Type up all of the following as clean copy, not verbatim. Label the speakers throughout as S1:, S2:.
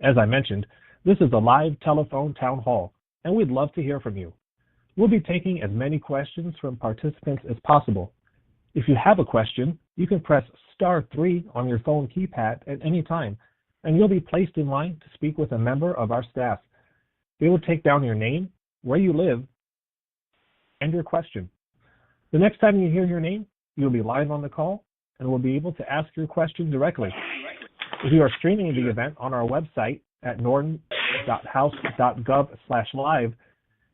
S1: As I mentioned, this is a live telephone town hall, and we'd love to hear from you. We'll be taking as many questions from participants as possible. If you have a question, you can press *3 on your phone keypad at any time, and you'll be placed in line to speak with a member of our staff. They will take down your name, where you live, and your question. The next time you hear your name, you'll be live on the call and will be able to ask your question directly. If you are streaming the event on our website at norton.house.gov/live,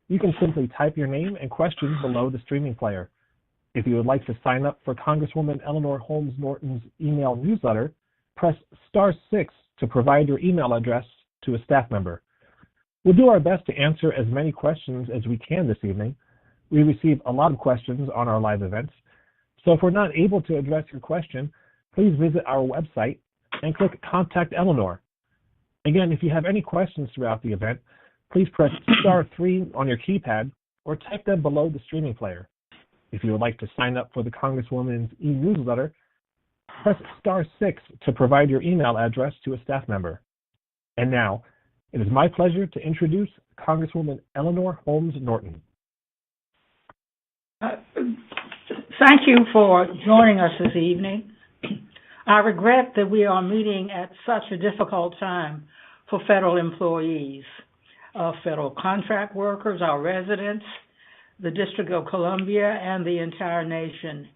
S1: you can simply type your name and question below the streaming player. If you would like to sign up for Congresswoman Eleanor Holmes Norton's email newsletter, press *6 to provide your email address to a staff member. We'll do our best to answer as many questions as we can this evening. We receive a lot of questions on our live events, so if we're not able to address your question, please visit our website and click Contact Eleanor. Again, if you have any questions throughout the event, please press *3 on your keypad or type them below the streaming player. If you would like to sign up for the Congresswoman's e-newsletter, press *6 to provide your email address to a staff member. And now, it is my pleasure to introduce Congresswoman Eleanor Holmes Norton.
S2: Thank you for joining us this evening. I regret that we are meeting at such a difficult time for federal employees, federal contract workers, our residents, the District of Columbia, and the entire nation.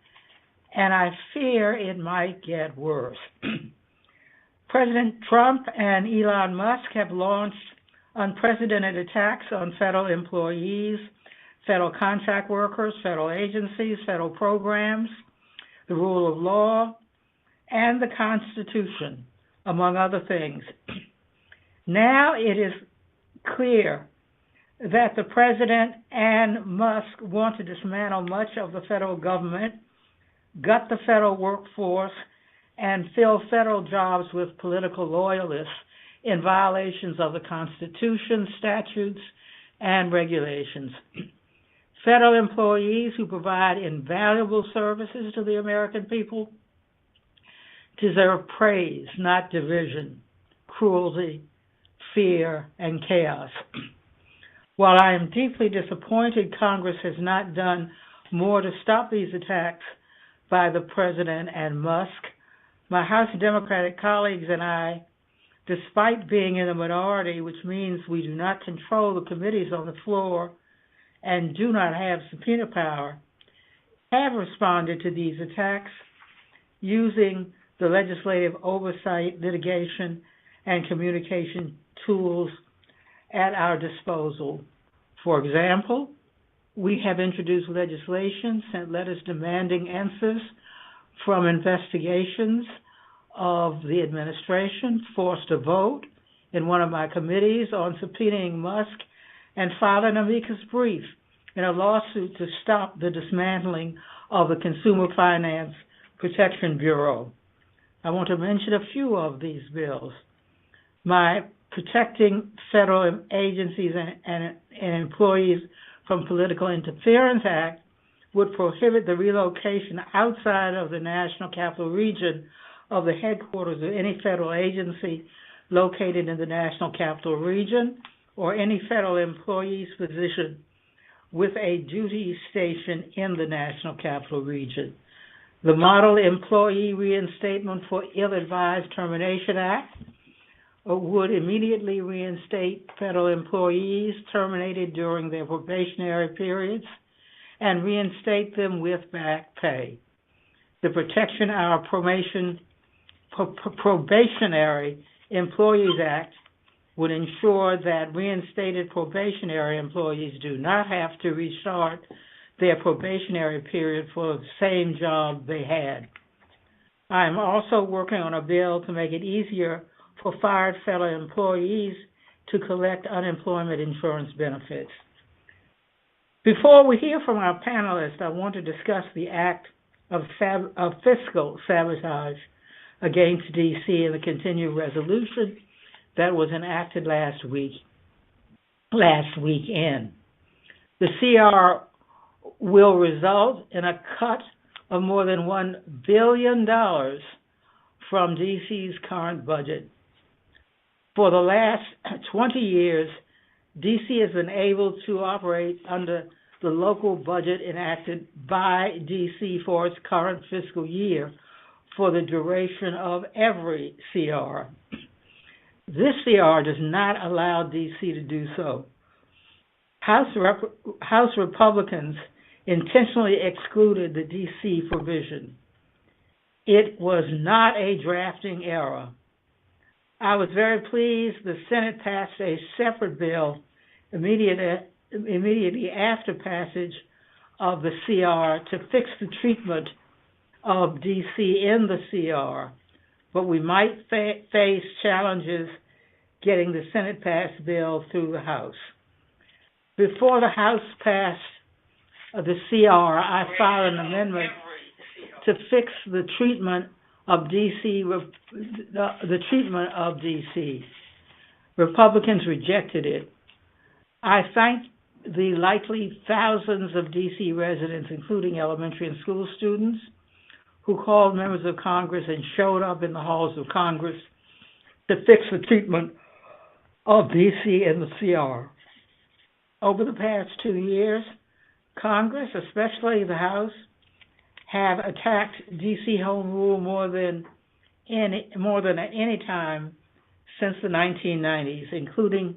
S2: And I fear it might get worse. President Trump and Elon Musk have launched unprecedented attacks on federal employees, federal contract workers, federal agencies, federal programs, the rule of law, and the Constitution, among other things. Now it is clear that the President and Musk want to dismantle much of the federal government, gut the federal workforce, and fill federal jobs with political loyalists in violations of the Constitution, statutes, and regulations. Federal employees who provide invaluable services to the American people deserve praise, not division, cruelty, fear, and chaos. While I am deeply disappointed Congress has not done more to stop these attacks by the President and Musk, my House Democratic colleagues and I, despite being in the minority, which means we do not control the committees on the floor and do not have subpoena power, have responded to these attacks using the legislative oversight, litigation, and communication tools at our disposal. For example, we have introduced legislation, sent letters demanding answers from investigations of the administration, forced a vote in one of my committees on subpoenaing Musk, and filed an amicus brief in a lawsuit to stop the dismantling of the Consumer Finance Protection Bureau. I want to mention a few of these bills. My Protecting Federal Agencies and Employees from Political Interference Act would prohibit the relocation outside of the National Capital Region of the headquarters of any federal agency located in the National Capital Region or any federal employee's position with a duty station in the National Capital Region. The Model Employee Reinstatement for Ill-Advised Termination Act would immediately reinstate federal employees terminated during their probationary periods and reinstate them with back pay. The Protection Our Probationary Employees Act would ensure that reinstated probationary employees do not have to restart their probationary period for the same job they had. I am also working on a bill to make it easier for fired federal employees to collect unemployment insurance benefits. Before we hear from our panelists, I want to discuss the act of fiscal sabotage against D.C. and the continued resolution that was enacted last weekend. The CR will result in a cut of more than $1 billion from D.C.'s current budget. For the last 20 years, DC has been able to operate under the local budget enacted by DC for its current fiscal year for the duration of every CR. This CR does not allow DC to do so. House Republicans intentionally excluded the DC provision. It was not a drafting error. I was very pleased the Senate passed a separate bill immediately after passage of the CR to fix the treatment of DC in the CR, but we might face challenges getting the Senate passed bill through the House. Before the House passed the CR, I filed an amendment to fix the treatment of DC. The treatment of DC. Republicans rejected it. I thank the likely thousands of DC residents, including elementary and school students, who called members of Congress and showed up in the halls of Congress to fix the treatment of DC in the CR. Over the past 2 years, Congress, especially the House, have attacked DC Home Rule more than at any time since the 1990s, including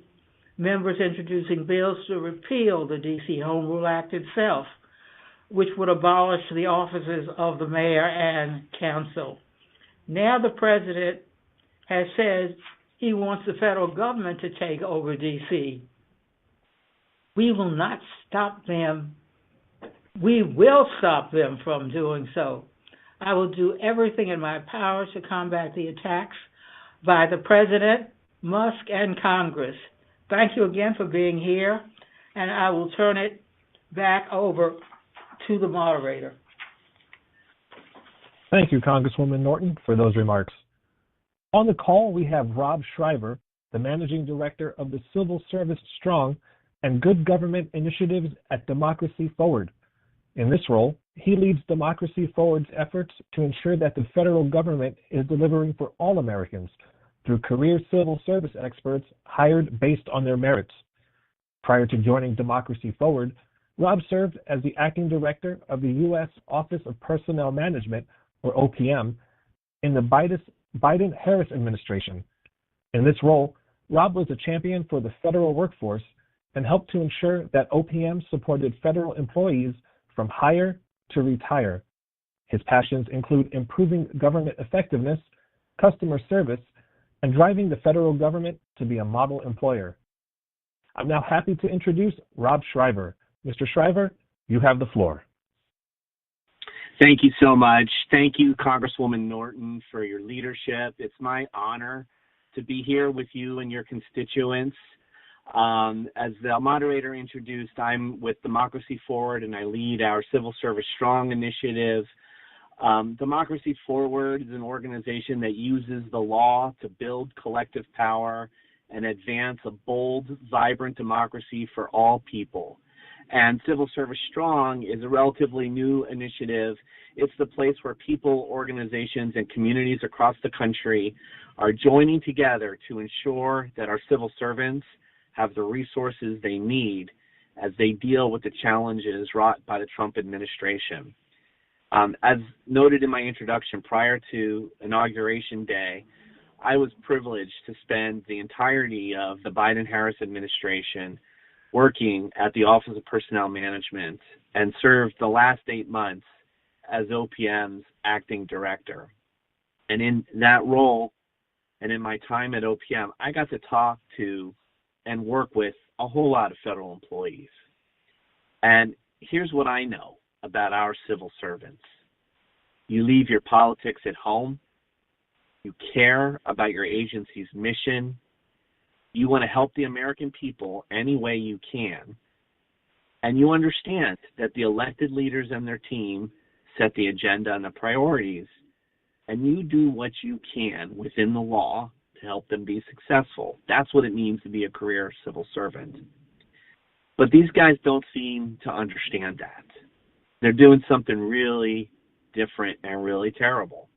S2: members introducing bills to repeal the DC Home Rule Act itself, which would abolish the offices of the mayor and council. Now the president has said he wants the federal government to take over DC. We will not stop them. We will stop them from doing so. I will do everything in my power to combat the attacks by the president, Musk, and Congress. Thank you again for being here, and I will turn it back over to the moderator.
S1: Thank you, Congresswoman Norton, for those remarks. On the call, we have Rob Shriver, the Managing Director of the Civil Service Strong and Good Government Initiatives at Democracy Forward. In this role, he leads Democracy Forward's efforts to ensure that the federal government is delivering for all Americans through career civil service experts hired based on their merits. Prior to joining Democracy Forward, Rob served as the acting director of the U.S. Office of Personnel Management, or OPM, in the Biden-Harris administration. In this role, Rob was a champion for the federal workforce and helped to ensure that OPM supported federal employees from hire to retire. His passions include improving government effectiveness, customer service, and driving the federal government to be a model employer. I'm now happy to introduce Rob Shriver. Mr. Shriver, you have the floor.
S3: Thank you so much. Thank you, Congresswoman Norton, for your leadership. It's my honor to be here with you and your constituents. As the moderator introduced, I'm with Democracy Forward, and I lead our Civil Service Strong initiative. Democracy Forward is an organization that uses the law to build collective power and advance a bold, vibrant democracy for all people. And Civil Service Strong is a relatively new initiative. It's the place where people, organizations, and communities across the country are joining together to ensure that our civil servants have the resources they need as they deal with the challenges wrought by the Trump administration. As noted in my introduction, prior to Inauguration Day, I was privileged to spend the entirety of the Biden-Harris administration working at the Office of Personnel Management and served the last 8 months as OPM's acting director. And in that role and in my time at OPM, I got to talk to and work with a whole lot of federal employees. And here's what I know about our civil servants. You leave your politics at home. You care about your agency's mission. You want to help the American people any way you can. And you understand that the elected leaders and their team set the agenda and the priorities. And you do what you can within the law to help them be successful. That's what it means to be a career civil servant. But these guys don't seem to understand that. They're doing something really different and really terrible.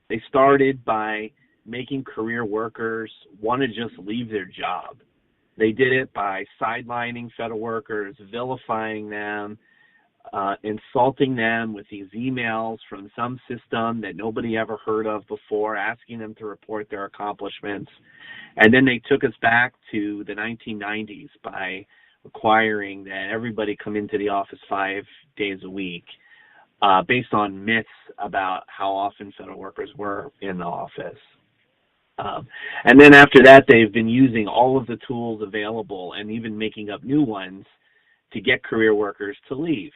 S3: They started by making career workers want to just leave their job. They did it by sidelining federal workers, vilifying them, insulting them with these emails from some system that nobody ever heard of before, asking them to report their accomplishments. And then they took us back to the 1990s by requiring that everybody come into the office 5 days a week, based on myths about how often federal workers were in the office. And then after that, they've been using all of the tools available and even making up new ones to get career workers to leave.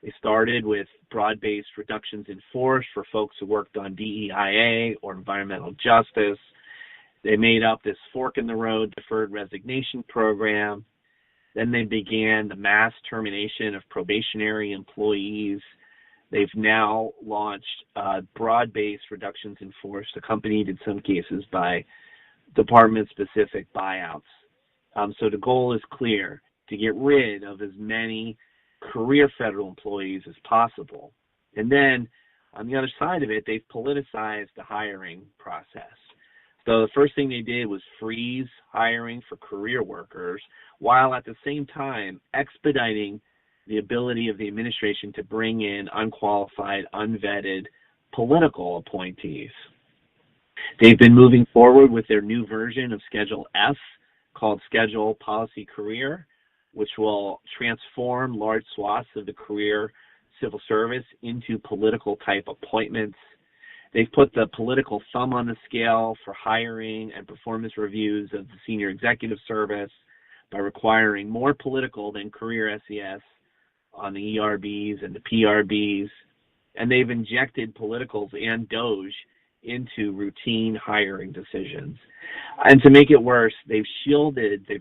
S3: They started with broad-based reductions in force for folks who worked on DEIA or environmental justice. They made up this fork-in-the-road deferred resignation program. Then they began the mass termination of probationary employees. They've now launched broad-based reductions in force, accompanied in some cases by department-specific buyouts. So the goal is clear, to get rid of as many career federal employees as possible. And then on the other side of it, they've politicized the hiring process. So the first thing they did was freeze hiring for career workers, while at the same time expediting the ability of the administration to bring in unqualified, unvetted political appointees. They've been moving forward with their new version of Schedule F, called Schedule Policy Career, which will transform large swaths of the career civil service into political type appointments. They've put the political thumb on the scale for hiring and performance reviews of the senior executive service by requiring more political than career SES on the ERBs and the PRBs. And they've injected politicals and DOGE into routine hiring decisions. And to make it worse, they've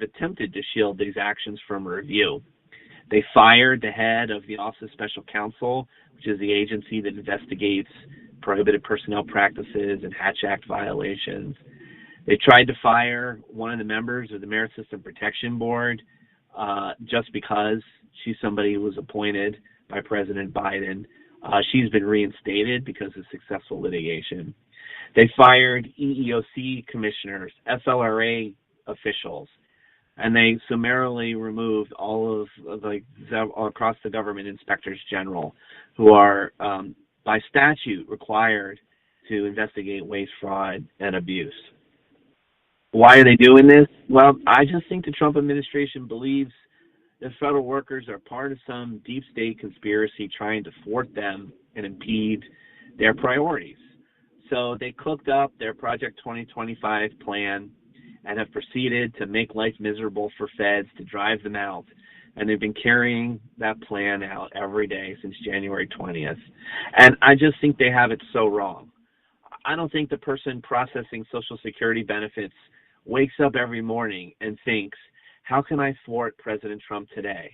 S3: attempted to shield these actions from review. They fired the head of the Office of Special Counsel, which is the agency that investigates prohibited personnel practices and Hatch Act violations. They tried to fire one of the members of the Merit System Protection Board just because she's somebody who was appointed by President Biden. She's been reinstated because of successful litigation. They fired EEOC commissioners, FLRA officials, and they summarily removed all across the government inspectors general who are by statute required to investigate waste, fraud, and abuse. Why are they doing this? Well, I just think the Trump administration believes that federal workers are part of some deep state conspiracy trying to thwart them and impede their priorities. So they cooked up their Project 2025 plan and have proceeded to make life miserable for feds to drive them out. And they've been carrying that plan out every day since January 20th. And I just think they have it so wrong. I don't think the person processing Social Security benefits wakes up every morning and thinks, how can I thwart President Trump today?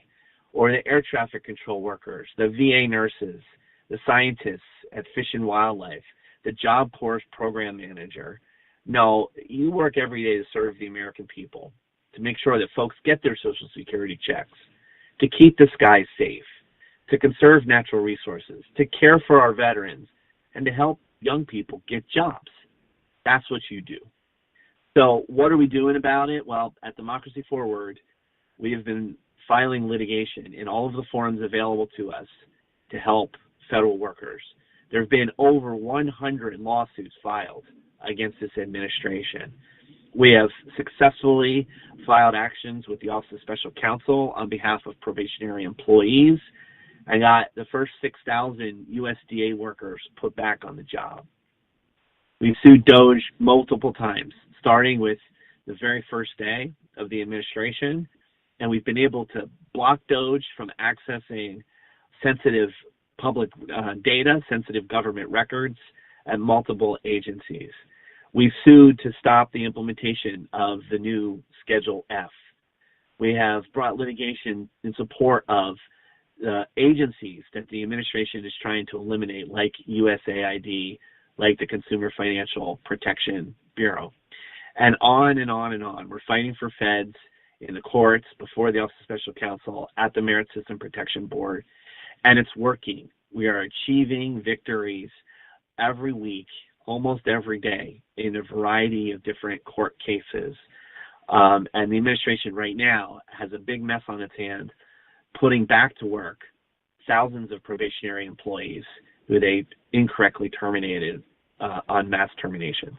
S3: Or the air traffic control workers, the VA nurses, the scientists at Fish and Wildlife, the Job Corps program manager. No, you work every day to serve the American people, to make sure that folks get their Social Security checks, to keep the skies safe, to conserve natural resources, to care for our veterans, and to help young people get jobs. That's what you do. So what are we doing about it? Well, at Democracy Forward, we have been filing litigation in all of the forums available to us to help federal workers. There have been over 100 lawsuits filed against this administration. We have successfully filed actions with the Office of Special Counsel on behalf of probationary employees and got the first 6,000 USDA workers put back on the job. We've sued DOGE multiple times, starting with the very first day of the administration, and we've been able to block DOGE from accessing sensitive public data, sensitive government records at multiple agencies. We've sued to stop the implementation of the new Schedule F. We have brought litigation in support of agencies that the administration is trying to eliminate, like USAID, like the Consumer Financial Protection Bureau, and on and on and on. We're fighting for feds in the courts, before the Office of Special Counsel, at the Merit System Protection Board, and it's working. We are achieving victories every week almost every day in a variety of different court cases. And the administration right now has a big mess on its hands, putting back to work thousands of probationary employees who they incorrectly terminated on mass terminations.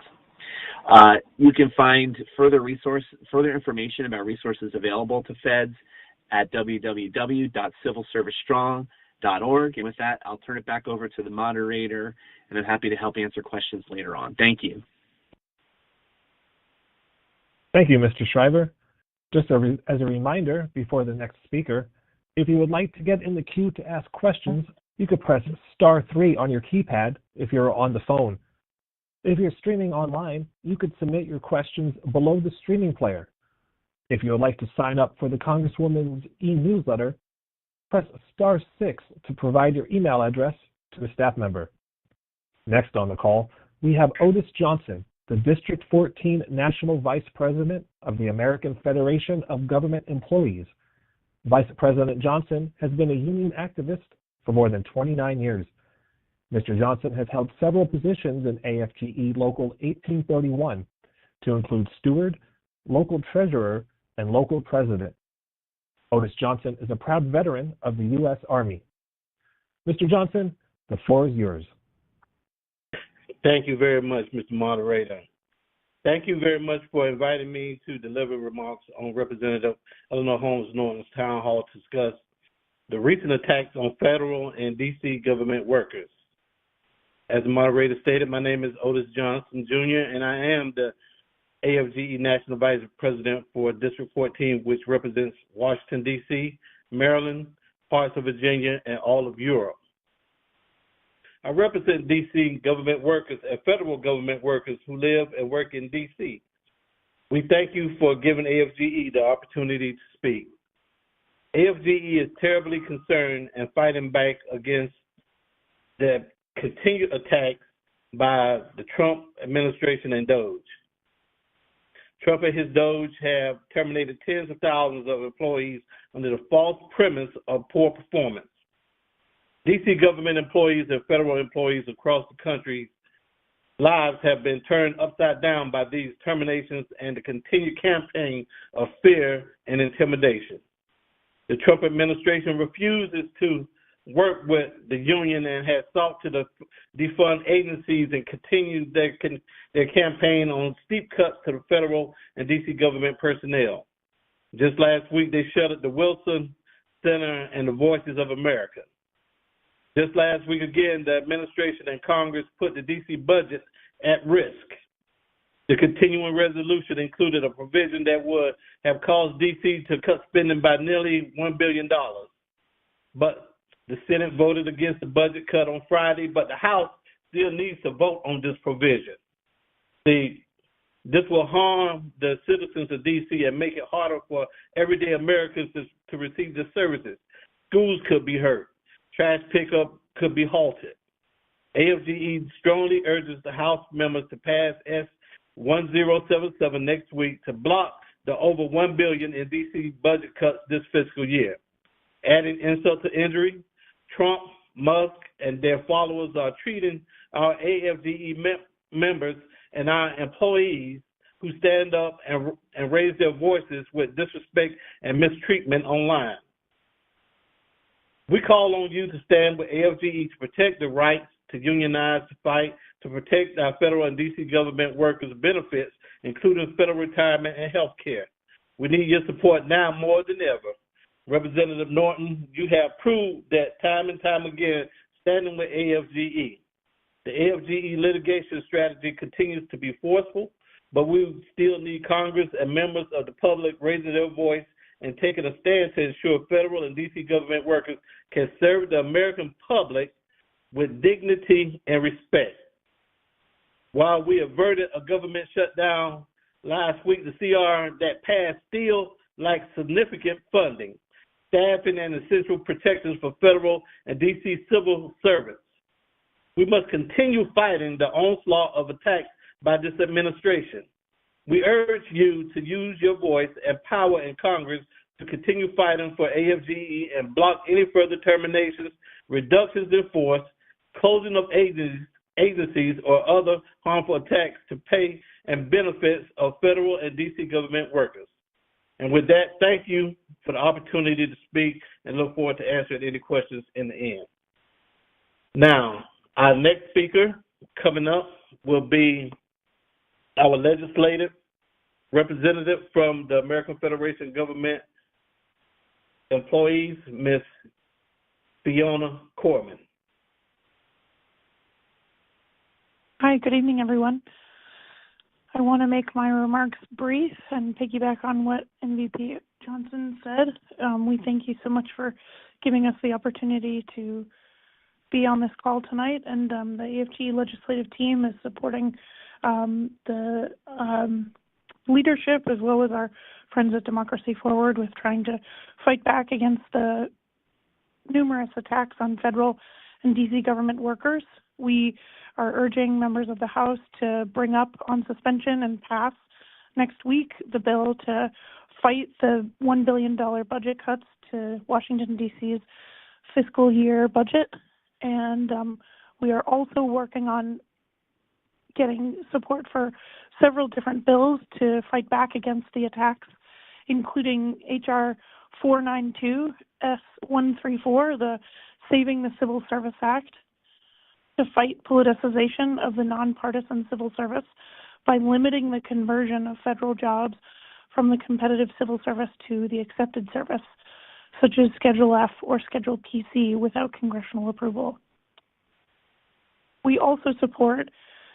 S3: You can find further information about resources available to feds at www.civilservicestrong.org. And with that, I'll turn it back over to the moderator, and I'm happy to help answer questions later on. Thank you.
S1: Thank you, Mr. Shriver. Just as a reminder before the next speaker, if you would like to get in the queue to ask questions, you could press *3 on your keypad if you're on the phone. If you're streaming online, you could submit your questions below the streaming player. If you would like to sign up for the Congresswoman's e-newsletter, press *6 to provide your email address to a staff member. Next on the call, we have Ottis Johnson, the District 14 National Vice President of the American Federation of Government Employees. Vice President Johnson has been a union activist for more than 29 years. Mr. Johnson has held several positions in AFGE Local 1831, to include steward, local treasurer, and local president. Ottis Johnson is a proud veteran of the U.S. Army. Mr. Johnson, the floor is yours.
S4: Thank you very much, Mr. Moderator. Thank you very much for inviting me to deliver remarks on Representative Eleanor Holmes Norton's town hall to discuss the recent attacks on federal and D.C. government workers. As the moderator stated, my name is Ottis Johnson, Jr., and I am the AFGE National Vice President for District 14, which represents Washington, D.C., Maryland, parts of Virginia, and all of Europe. I represent D.C. government workers and federal government workers who live and work in D.C. We thank you for giving AFGE the opportunity to speak. AFGE is terribly concerned and fighting back against the continued attacks by the Trump administration and DOGE. Trump and his DOGE have terminated tens of thousands of employees under the false premise of poor performance. D.C. government employees and federal employees across the country's lives have been turned upside down by these terminations and the continued campaign of fear and intimidation. The Trump administration refuses to work with the union and has sought to defund agencies and continued their campaign on steep cuts to the federal and D.C. government personnel. Just last week, they shuttered the Wilson Center and the Voices of America. Just last week, again, the administration and Congress put the D.C. budget at risk. The continuing resolution included a provision that would have caused D.C. to cut spending by nearly $1 billion. But the Senate voted against the budget cut on Friday, but the House still needs to vote on this provision. This will harm the citizens of D.C. and make it harder for everyday Americans to receive the services. Schools could be hurt. Trash pickup could be halted. AFGE strongly urges the House members to pass S1077 next week to block the over $1 billion in D.C. budget cuts this fiscal year. Adding insult to injury, Trump, Musk, and their followers are treating our AFGE members and our employees who stand up and raise their voices with disrespect and mistreatment online. We call on you to stand with AFGE to protect the rights to unionize, to fight, to protect our federal and D.C. government workers' benefits, including federal retirement and health care. We need your support now more than ever. Representative Norton, you have proved that time and time again, standing with AFGE. The AFGE litigation strategy continues to be forceful, but we still need Congress and members of the public raising their voice and taking a stand to ensure federal and D.C. government workers can serve the American public with dignity and respect. While we averted a government shutdown last week, the CR that passed still lacks significant funding, staffing, and essential protections for federal and D.C. civil servants. We must continue fighting the onslaught of attacks by this administration. We urge you to use your voice and power in Congress to continue fighting for AFGE and block any further terminations, reductions in force, closing of agencies, or other harmful attacks to pay and benefits of federal and D.C. government workers. And with that, thank you for the opportunity to speak and look forward to answering any questions in the end. Now, our next speaker coming up will be our legislative representative from the American Federation of Government Employees, Ms. Fiona Kohrman.
S5: Hi, good evening, everyone. I want to make my remarks brief and piggyback on what MVP Johnson said. We thank you so much for giving us the opportunity to be on this call tonight, and the AFGE legislative team is supporting the leadership as well as our friends at Democracy Forward with trying to fight back against the numerous attacks on federal and D.C. government workers. We are urging members of the House to bring up on suspension and pass next week the bill to fight the $1 billion budget cuts to Washington, D.C.'s fiscal year budget. And we are also working on getting support for several different bills to fight back against the attacks, including H.R. 492 S134, the Saving the Civil Service Act, to fight politicization of the nonpartisan civil service by limiting the conversion of federal jobs from the competitive civil service to the accepted service, such as Schedule F or Schedule PC, without congressional approval. We also support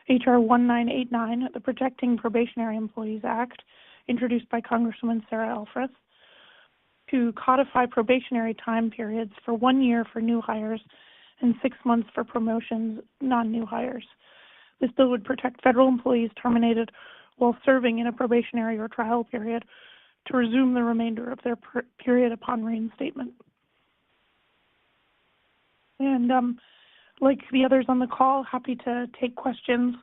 S5: H.R. 1989, the Protecting Probationary Employees Act, introduced by Congresswoman Sarah Elfreth, to codify probationary time periods for 1 year for new hires and 6 months for promotions, non-new hires. This bill would protect federal employees terminated while serving in a probationary or trial period to resume the remainder of their period upon reinstatement. And like the others on the call, happy to take questions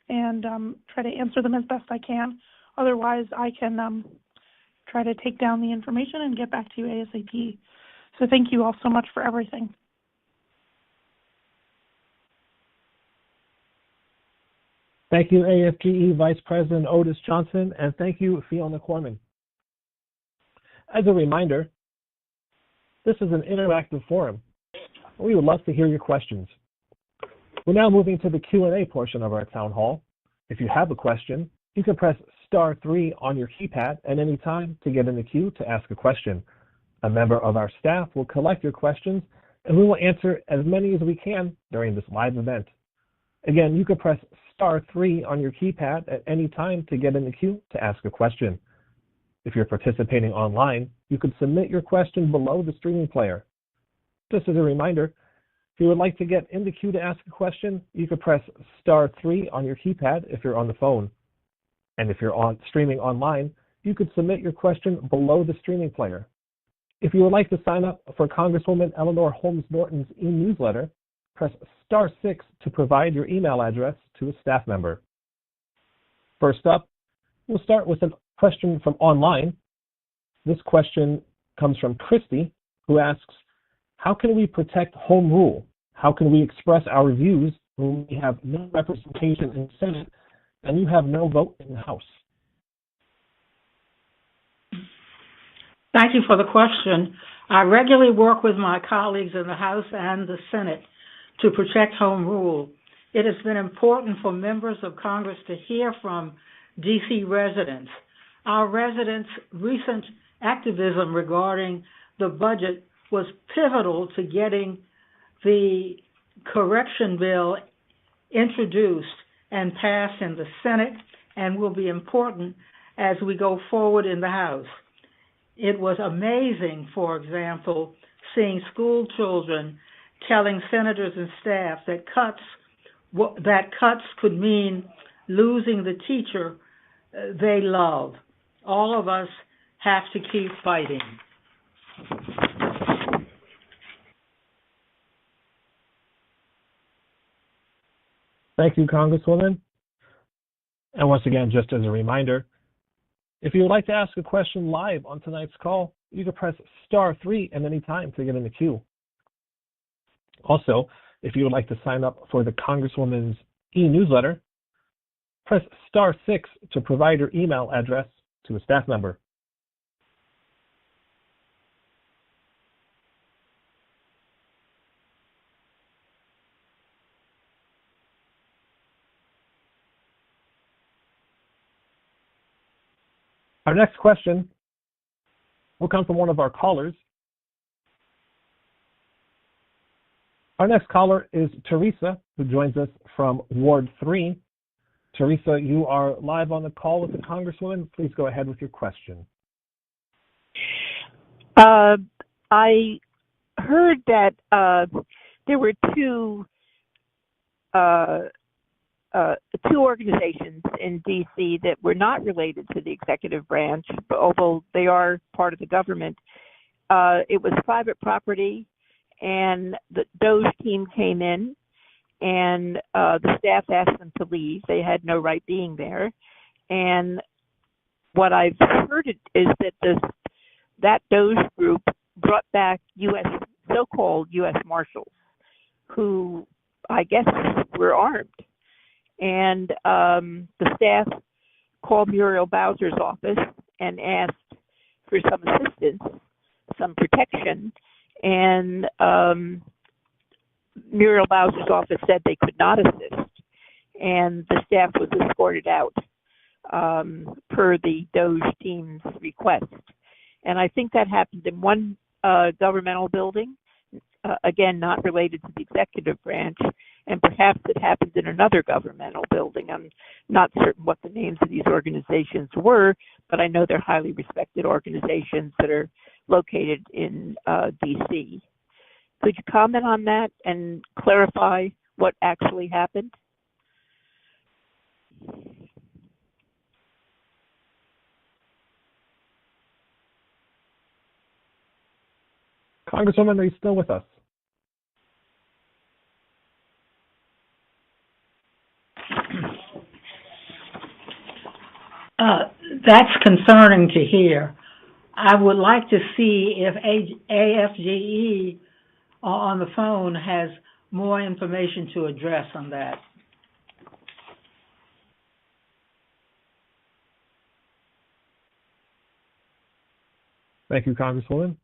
S5: and try to answer them as best I can. Otherwise, I can try to take down the information and get back to you ASAP. So thank you all so much for everything.
S1: Thank you, AFGE Vice President Ottis Johnson, and thank you, Fiona Kohrman. As a reminder, this is an interactive forum. We would love to hear your questions. We're now moving to the Q&A portion of our town hall. If you have a question, you can press *3 on your keypad at any time to get in the queue to ask a question. A member of our staff will collect your questions, and we will answer as many as we can during this live event. Again, you can press *3 on your keypad at any time to get in the queue to ask a question. If you're participating online, you can submit your question below the streaming player. Just as a reminder, if you would like to get in the queue to ask a question, you can press *3 on your keypad if you're on the phone. And if you're streaming online, you could submit your question below the streaming player. If you would like to sign up for Congresswoman Eleanor Holmes Norton's e-newsletter, press *6 to provide your email address to a staff member. First up, we'll start with a question from online. This question comes from Christy, who asks, how can we protect home rule? How can we express our views when we have no representation in the Senate and you have no vote in the House?
S2: Thank you for the question. I regularly work with my colleagues in the House and the Senate to protect home rule. It has been important for members of Congress to hear from D.C. residents. Our residents' recent activism regarding the budget was pivotal to getting the correction bill introduced and passed in the Senate, and will be important as we go forward in the House. It was amazing, for example, seeing school children telling senators and staff that cuts could mean losing the teacher they love. All of us have to keep fighting.
S1: Thank you, Congresswoman. And once again, just as a reminder, if you would like to ask a question live on tonight's call, you can press *3 at any time to get in the queue. Also, if you would like to sign up for the Congresswoman's e-newsletter, press star 6 to provide your email address to a staff member. Our next question will come from one of our callers. Our next caller is Teresa, who joins us from Ward 3. Teresa, you are live on the call with the Congresswoman. Please go ahead with your question.
S6: I heard that there were two organizations in D.C. that were not related to the executive branch, although they are part of the government. It was private property, and the DOJ team came in, and the staff asked them to leave. They had no right being there. And what I've heard is that that DOJ group brought back so-called U.S. Marshals, who I guess were armed. And the staff called Muriel Bowser's office and asked for some assistance, some protection, and Muriel Bowser's office said they could not assist, and the staff was escorted out per the DOJ team's request. And I think that happened in one governmental building, again, not related to the executive branch, and perhaps it happened in another governmental building. I'm not certain what the names of these organizations were, but I know they're highly respected organizations that are located in D.C. Could you comment on that and clarify what actually happened?
S1: Congresswoman, are you still with us?
S2: That's concerning to hear. I would like to see if AFGE on the phone has more information to address on that.
S1: Thank you, Congresswoman.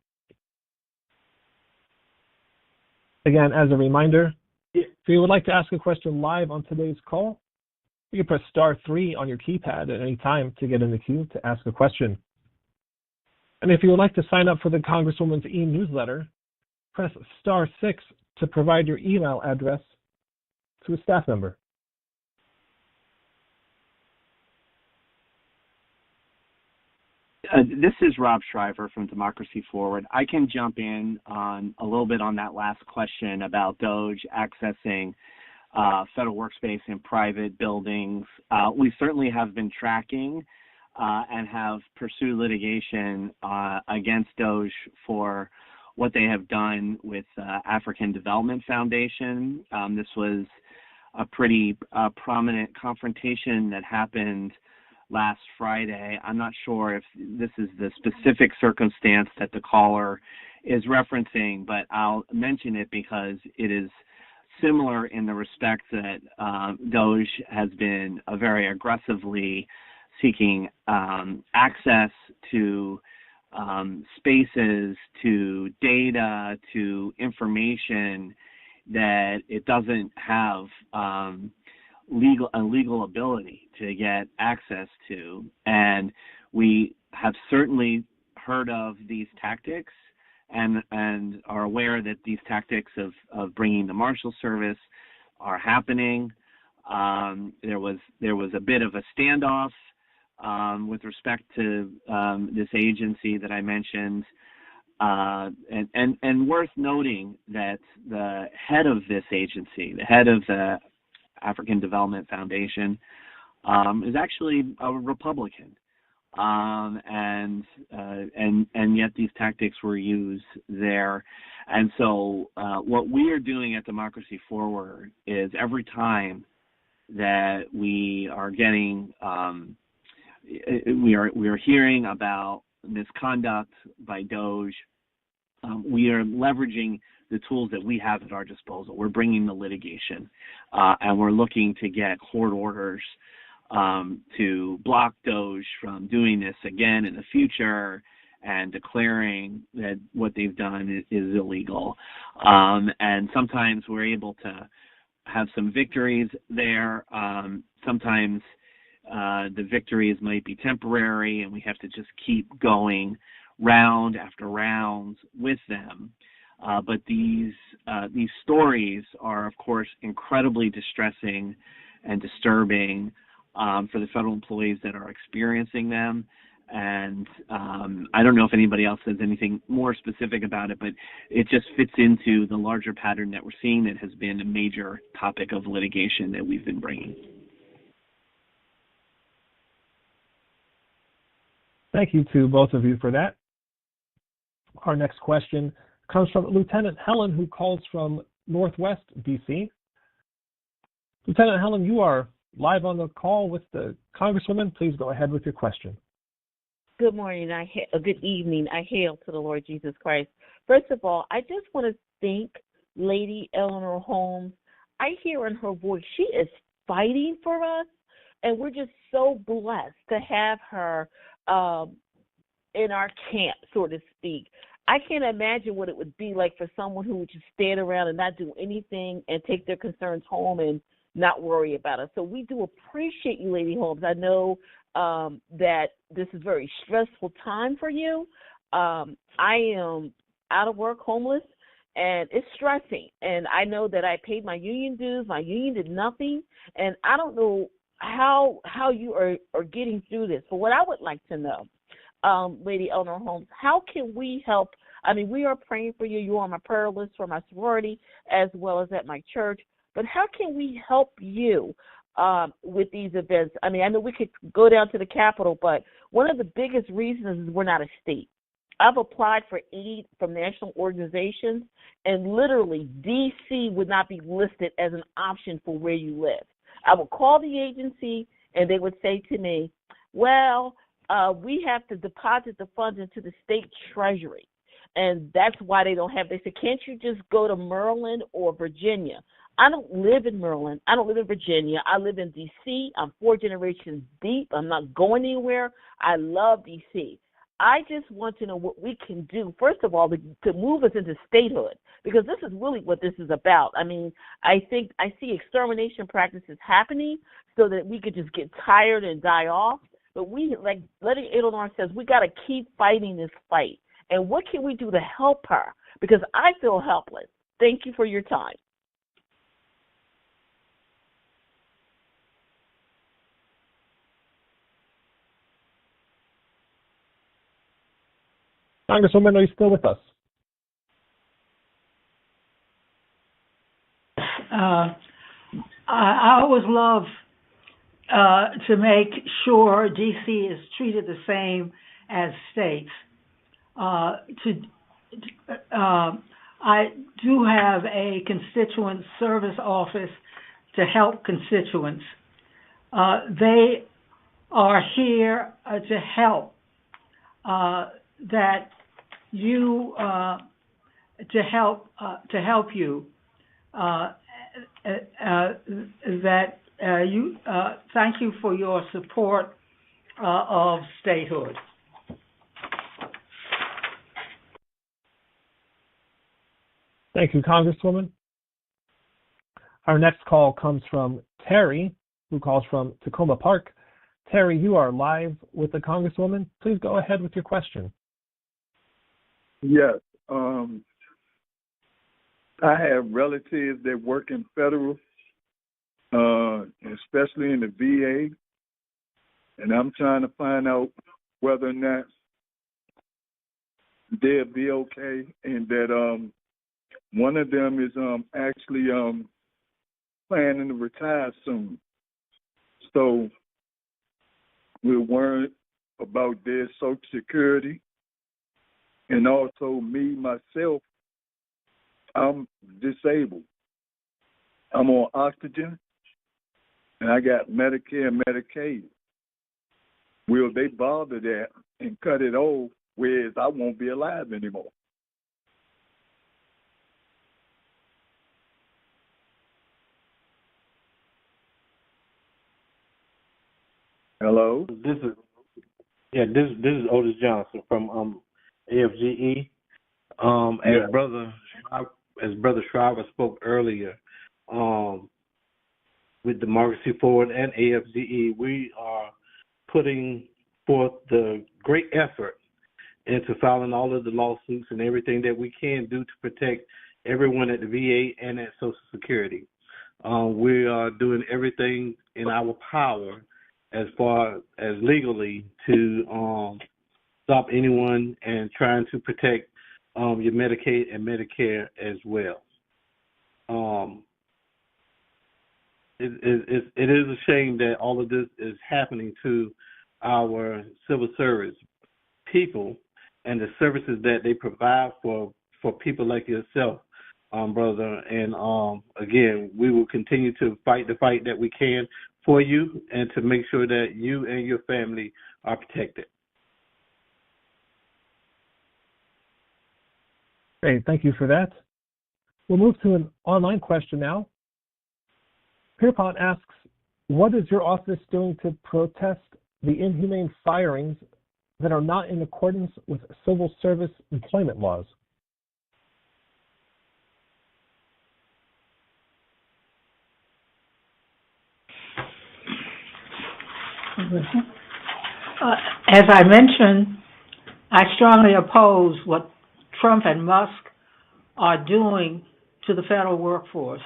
S1: Again, as a reminder, if you would like to ask a question live on today's call, you can press star 3 on your keypad at any time to get in the queue to ask a question. And if you would like to sign up for the Congresswoman's e-newsletter, press star 6 to provide your email address to a staff member.
S3: This is Rob Shriver from Democracy Forward. I can jump in on a little bit on that last question about DOJ accessing federal workspace in private buildings. We certainly have been tracking and have pursued litigation against DOJ for what they have done with African Development Foundation. This was a pretty prominent confrontation that happened last Friday. I'm not sure if this is the specific circumstance that the caller is referencing, but I'll mention it because it is similar in the respect that DOJ has been very aggressively seeking access to spaces, to data, to information that it doesn't have legal ability to get access to. And we have certainly heard of these tactics and are aware that these tactics of bringing the Marshal Service are happening. There was a bit of a standoff with respect to this agency that I mentioned, and worth noting that the head of this agency, the head of the African Development Foundation, is actually a Republican, and yet these tactics were used there. And so what we are doing at Democracy Forward is every time that we are getting we are hearing about misconduct by DOJ we are leveraging the tools that we have at our disposal. We're bringing the litigation, and we're looking to get court orders to block DOJ from doing this again in the future and declaring that what they've done is illegal. And sometimes we're able to have some victories there. Sometimes the victories might be temporary, and we have to just keep going round after round with them. But these stories are, of course, incredibly distressing and disturbing for the federal employees that are experiencing them. And I don't know if anybody else says anything more specific about it, but it just fits into the larger pattern that we're seeing that has been a major topic of litigation that we've been bringing.
S1: Thank you to both of you for that. Our next question comes from Lieutenant Helen, who calls from Northwest D.C. Lieutenant Helen, you are live on the call with the Congresswoman. Please go ahead with your question.
S7: Good morning. Good evening. I hail to the Lord Jesus Christ. First of all, I just want to thank Lady Eleanor Holmes. I hear in her voice she is fighting for us, and we're just so blessed to have her in our camp, so to speak. I can't imagine what it would be like for someone who would just stand around and not do anything and take their concerns home and not worry about it. So we do appreciate you, Lady Holmes. I know that this is a very stressful time for you. I am out of work, homeless, and it's stressing. And I know that I paid my union dues. My union did nothing, and I don't know how you are getting through this. But what I would like to know, Lady Eleanor Holmes, how can we help? I mean, we are praying for you. You're on my prayer list for my sorority as well as at my church. But how can we help you with these events? I mean, I know we could go down to the Capitol, but one of the biggest reasons is we're not a state. I've applied for aid from national organizations, and literally D.C. would not be listed as an option for where you live. I would call the agency, and they would say to me, well, we have to deposit the funds into the state treasury, and that's why they don't have. They said, can't you just go to Maryland or Virginia? I don't live in Maryland. I don't live in Virginia. I live in D.C. I'm 4 generations deep. I'm not going anywhere. I love D.C. I just want to know what we can do, first of all, to move us into statehood, because this is really what this is about. I mean, I think I see extermination practices happening so that we could just get tired and die off. But we, like Lady Eleanor says, we got to keep fighting this fight. And what can we do to help her? Because I feel helpless. Thank you for your time.
S1: Congresswoman, are you still with us?
S2: I always love to make sure D.C. is treated the same as states. I do have a constituent service office to help constituents. They are here to help. That you to help you. Thank you for your support of statehood.
S1: Thank you, Congresswoman. Our next call comes from Terry, who calls from Tacoma Park. Terry, you are live with the Congresswoman. Please go ahead with your question.
S8: Yes. I have relatives that work in federal, especially in the VA, and I'm trying to find out whether or not they'll be okay, and that one of them is actually planning to retire soon. So we're worried about their Social Security. And also me, myself, I'm disabled. I'm on oxygen, and I got Medicare and Medicaid. Will they bother that and cut it off, whereas I won't be alive anymore? Hello?
S4: This is Otis Johnson from AFGE. As Brother Shriver spoke earlier, with Democracy Forward and AFGE, we are putting forth the great effort into filing all of the lawsuits and everything that we can do to protect everyone at the VA and at Social Security. We are doing everything in our power as far as legally to stop anyone and trying to protect your Medicaid and Medicare as well. It is a shame that all of this is happening to our civil service people and the services that they provide for people like yourself, brother. And again, we will continue to fight the fight that we can for you and to make sure that you and your family are protected.
S1: Great, thank you for that. We'll move to an online question now. Pierpont asks, what is your office doing to protest the inhumane firings that are not in accordance with civil service employment laws?
S2: As I mentioned, I strongly oppose what Trump and Musk are doing to the federal workforce.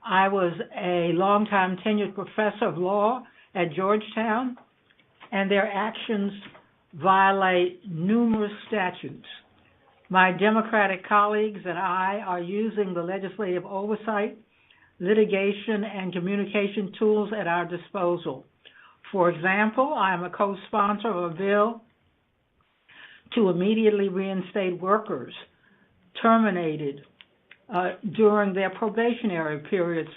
S2: I was a longtime tenured professor of law at Georgetown, and their actions violate numerous statutes. My Democratic colleagues and I are using the legislative oversight, litigation, and communication tools at our disposal. For example, I am a co-sponsor of a bill to immediately reinstate workers terminated during their probationary periods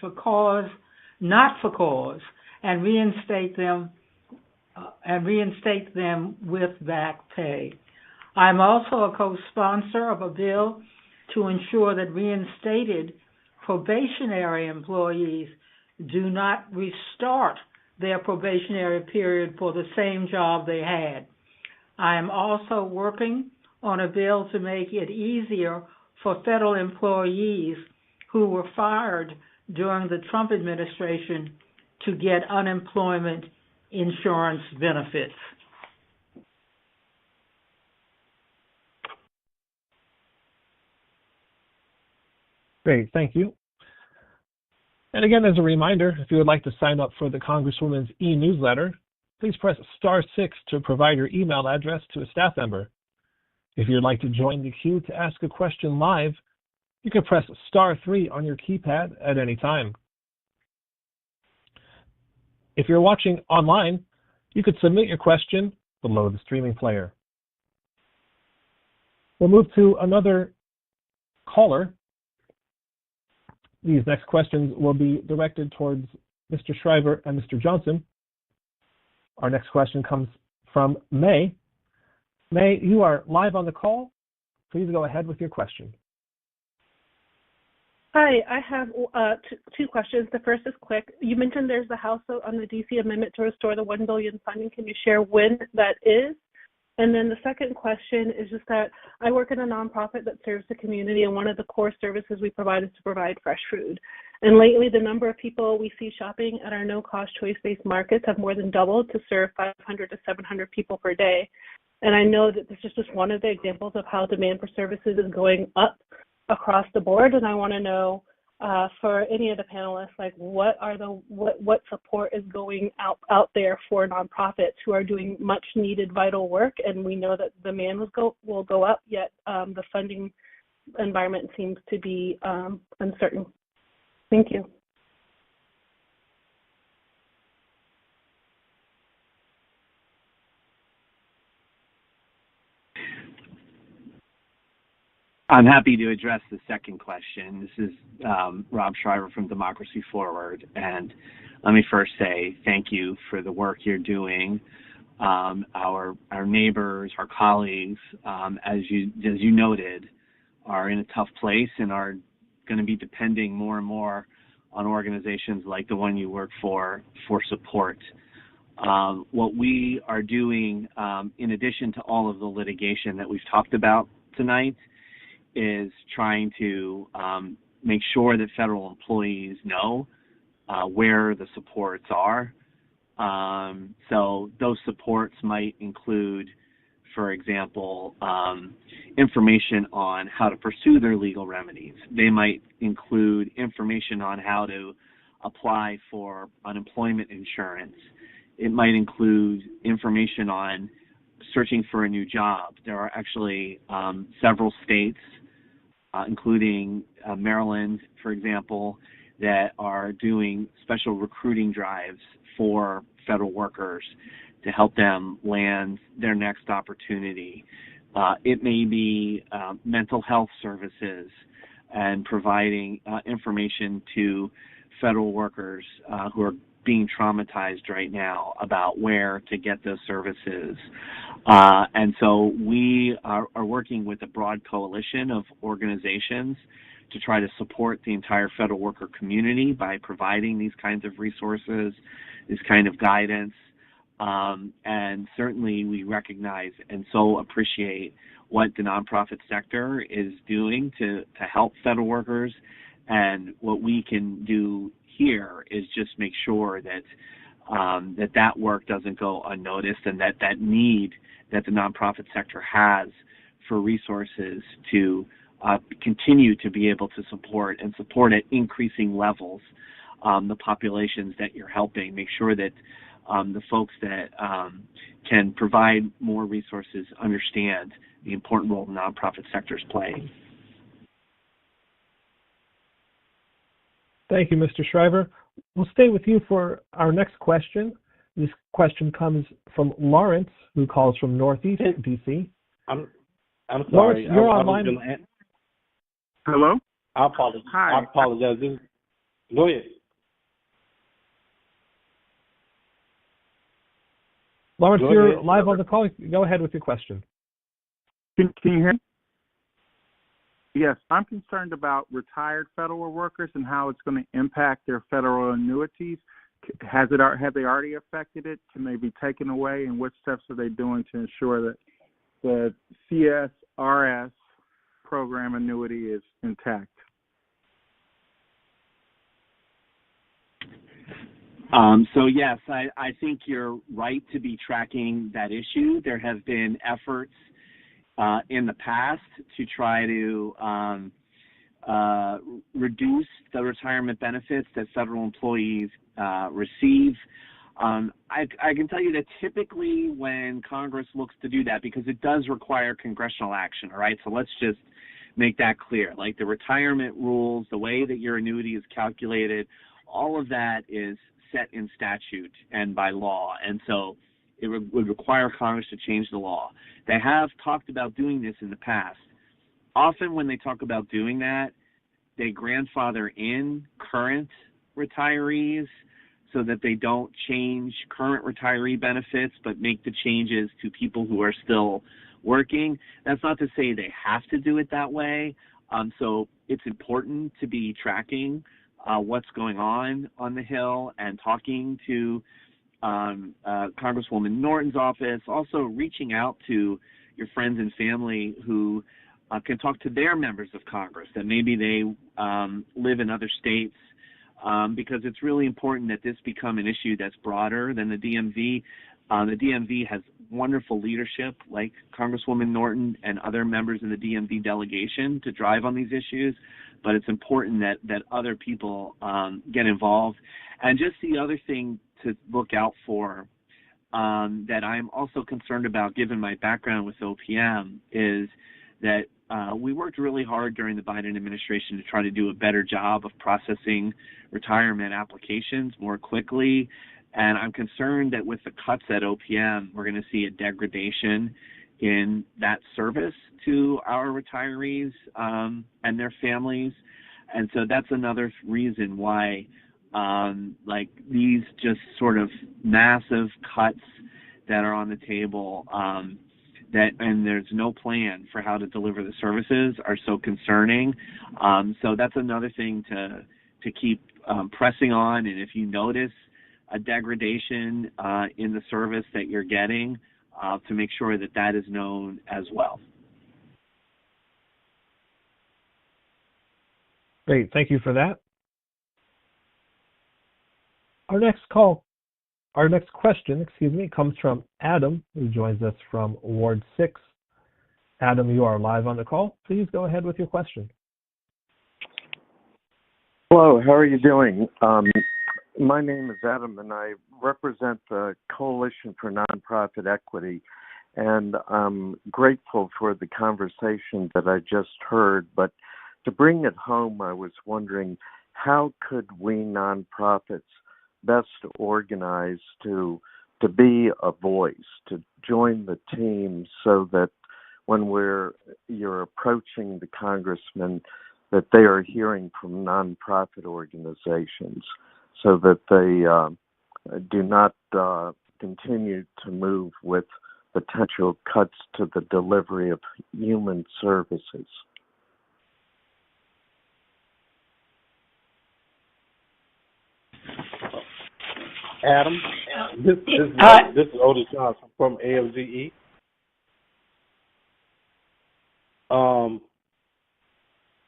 S2: not for cause, and reinstate them with back pay. I'm also a co-sponsor of a bill to ensure that reinstated probationary employees do not restart their probationary period for the same job they had. I am also working on a bill to make it easier for federal employees who were fired during the Trump administration to get unemployment insurance benefits.
S1: Great, thank you. And again, as a reminder, if you would like to sign up for the Congresswoman's e-newsletter, please press *6 to provide your email address to a staff member. If you'd like to join the queue to ask a question live, you can press *3 on your keypad at any time. If you're watching online, you could submit your question below the streaming player. We'll move to another caller. These next questions will be directed towards Mr. Shriver and Mr. Johnson. Our next question comes from May. May, you are live on the call. Please go ahead with your question.
S5: Hi, I have two questions. The first is quick. You mentioned there's a House vote on the D.C. amendment to restore the $1 billion funding. Can you share when that is? And then the second question is just that I work in a nonprofit that serves the community, and one of the core services we provide is to provide fresh food. And lately, the number of people we see shopping at our no-cost choice-based markets have more than doubled to serve 500 to 700 people per day. And I know that this is just one of the examples of how demand for services is going up across the board. And I want to know for any of the panelists, like what support is going out there for nonprofits who are doing much needed vital work, and we know that demand will go up, yet the funding environment seems to be uncertain. Thank you.
S3: I'm happy to address the second question. This is Rob Shriver from Democracy Forward, and let me first say thank you for the work you're doing. Our neighbors, our colleagues, as you noted, are in a tough place and are going to be depending more and more on organizations like the one you work for support. What we are doing, in addition to all of the litigation that we've talked about tonight, is trying to make sure that federal employees know where the supports are. So those supports might include, for example, information on how to pursue their legal remedies. They might include information on how to apply for unemployment insurance. It might include information on searching for a new job. There are actually several states, including Maryland, for example, that are doing special recruiting drives for federal workers to help them land their next opportunity. It may be mental health services and providing information to federal workers who are being traumatized right now about where to get those services. And so we are working with a broad coalition of organizations to try to support the entire federal worker community by providing these kinds of resources, this kind of guidance. And certainly we recognize and so appreciate what the nonprofit sector is doing to help federal workers. And what we can do here is just make sure that that work doesn't go unnoticed, and that need that the nonprofit sector has for resources to continue to be able to support at increasing levels the populations that you're helping. Make sure that the folks that can provide more resources understand the important role the nonprofit sector is playing.
S1: Thank you, Mr. Shriver. We'll stay with you for our next question. This question comes from Lawrence, who calls from Northeast D.C.
S4: I'm sorry.
S1: Lawrence, you're online.
S8: Hello?
S4: I apologize.
S8: Hi.
S4: I apologize. Go ahead.
S1: Lawrence,
S4: Go
S1: you're
S4: ahead.
S1: live on the call. Go ahead with your question.
S9: Can you hear me? Yes, I'm concerned about retired federal workers and how it's going to impact their federal annuities. Have they already affected it? Can they be taken away? And what steps are they doing to ensure that the CSRS program annuity is intact?
S3: So yes, I think you're right to be tracking that issue. There have been efforts in the past to try to reduce the retirement benefits that federal employees receive. I can tell you that typically when Congress looks to do that, because it does require congressional action, all right? So let's just make that clear. Like the retirement rules, the way that your annuity is calculated, all of that is set in statute and by law. And so it would require Congress to change the law. They have talked about doing this in the past. Often when they talk about doing that, they grandfather in current retirees so that they don't change current retiree benefits but make the changes to people who are still working. That's not to say they have to do it that way. So it's important to be tracking what's going on the Hill and talking to Congresswoman Norton's office, also reaching out to your friends and family who can talk to their members of Congress that maybe they live in other states, because it's really important that this become an issue that's broader than the DMV. The DMV has wonderful leadership like Congresswoman Norton and other members in the DMV delegation to drive on these issues, but it's important that other people get involved. And just the other thing to look out for that I'm also concerned about, given my background with OPM, is that we worked really hard during the Biden administration to try to do a better job of processing retirement applications more quickly. And I'm concerned that with the cuts at OPM, we're going to see a degradation in that service to our retirees and their families. And so that's another reason why like these just sort of massive cuts that are on the table and there's no plan for how to deliver the services are so concerning. So that's another thing to keep pressing on. And if you notice a degradation in the service that you're getting, to make sure that that is known as well.
S1: Great, thank you for that. Our next question, comes from Adam, who joins us from Ward 6. Adam, you are live on the call. Please go ahead with your question.
S10: Hello, how are you doing? My name is Adam, and I represent the Coalition for Nonprofit Equity, and I'm grateful for the conversation that I just heard. But to bring it home, I was wondering, how could we nonprofits best organize to be a voice, to join the team, so that when you're approaching the congressman, that they are hearing from nonprofit organizations, so that they do not continue to move with potential cuts to the delivery of human services?
S4: Adam, this is Ottis Johnson from AFGE.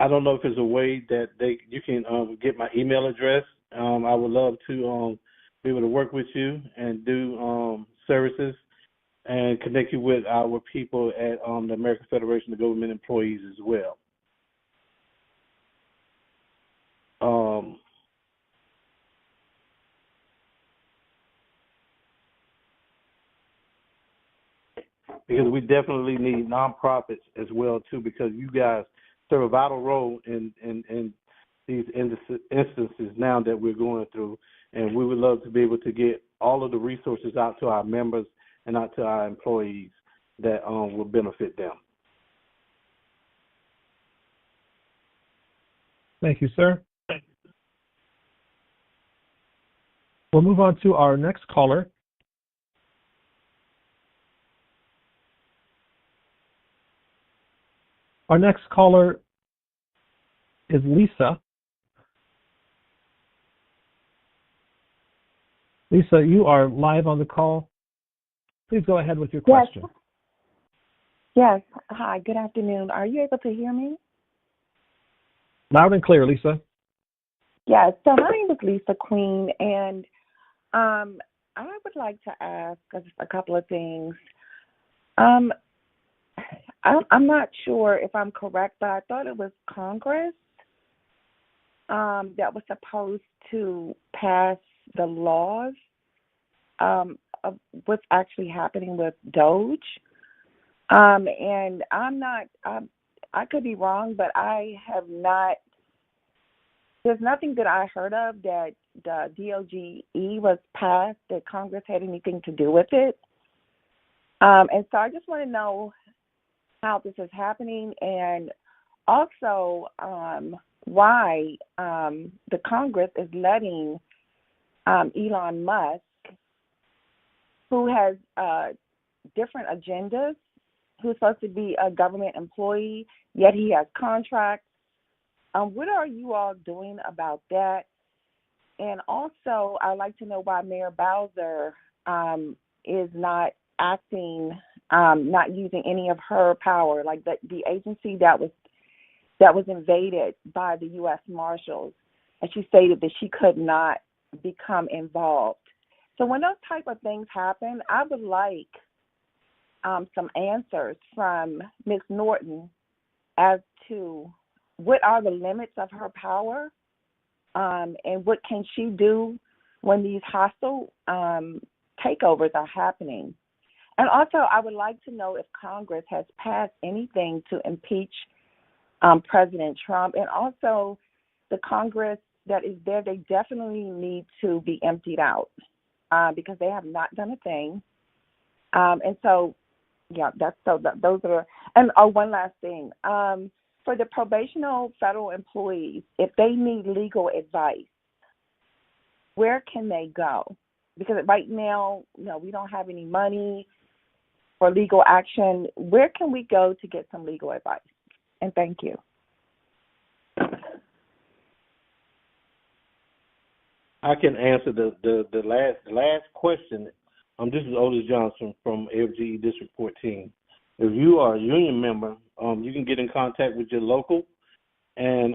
S4: I don't know if there's a way that you can get my email address. I would love to be able to work with you and do services and connect you with our people at the American Federation of Government Employees as well. Because we definitely need nonprofits as well too, because you guys serve a vital role in these instances now that we're going through, and we would love to be able to get all of the resources out to our members and out to our employees that will benefit them.
S1: Thank you, sir. We'll move on to our next caller. Our next caller is Lisa. Lisa, you are live on the call. Please go ahead with your question.
S11: Yes. Hi, good afternoon. Are you able to hear me?
S1: Loud and clear, Lisa.
S11: Yes. So my name is Lisa Queen, and I would like to ask a couple of things. I'm not sure if I'm correct, but I thought it was Congress that was supposed to pass the laws of what's actually happening with DOGE. And I could be wrong, but I have not, there's nothing that I heard of that the DOGE was passed, that Congress had anything to do with it. And so I just want to know how this is happening, and also why the Congress is letting Elon Musk, who has different agendas, who's supposed to be a government employee, yet he has contracts. What are you all doing about that? And also, I'd like to know why Mayor Bowser is not acting, not using any of her power, like the agency that was invaded by the U.S. Marshals, and she stated that she could not become involved. So when those type of things happen, I would like some answers from Ms. Norton as to what are the limits of her power, and what can she do when these hostile takeovers are happening. And also, I would like to know if Congress has passed anything to impeach President Trump. And also, the Congress that is there, they definitely need to be emptied out because they have not done a thing. And so, yeah, those are. And one last thing. For the probational federal employees, if they need legal advice, where can they go? Because right now, we don't have any money for legal action. Where can we go to get some legal advice? And thank you.
S4: I can answer the last question. This is Ottis Johnson from AFGE District 14. If you are a union member, you can get in contact with your local, and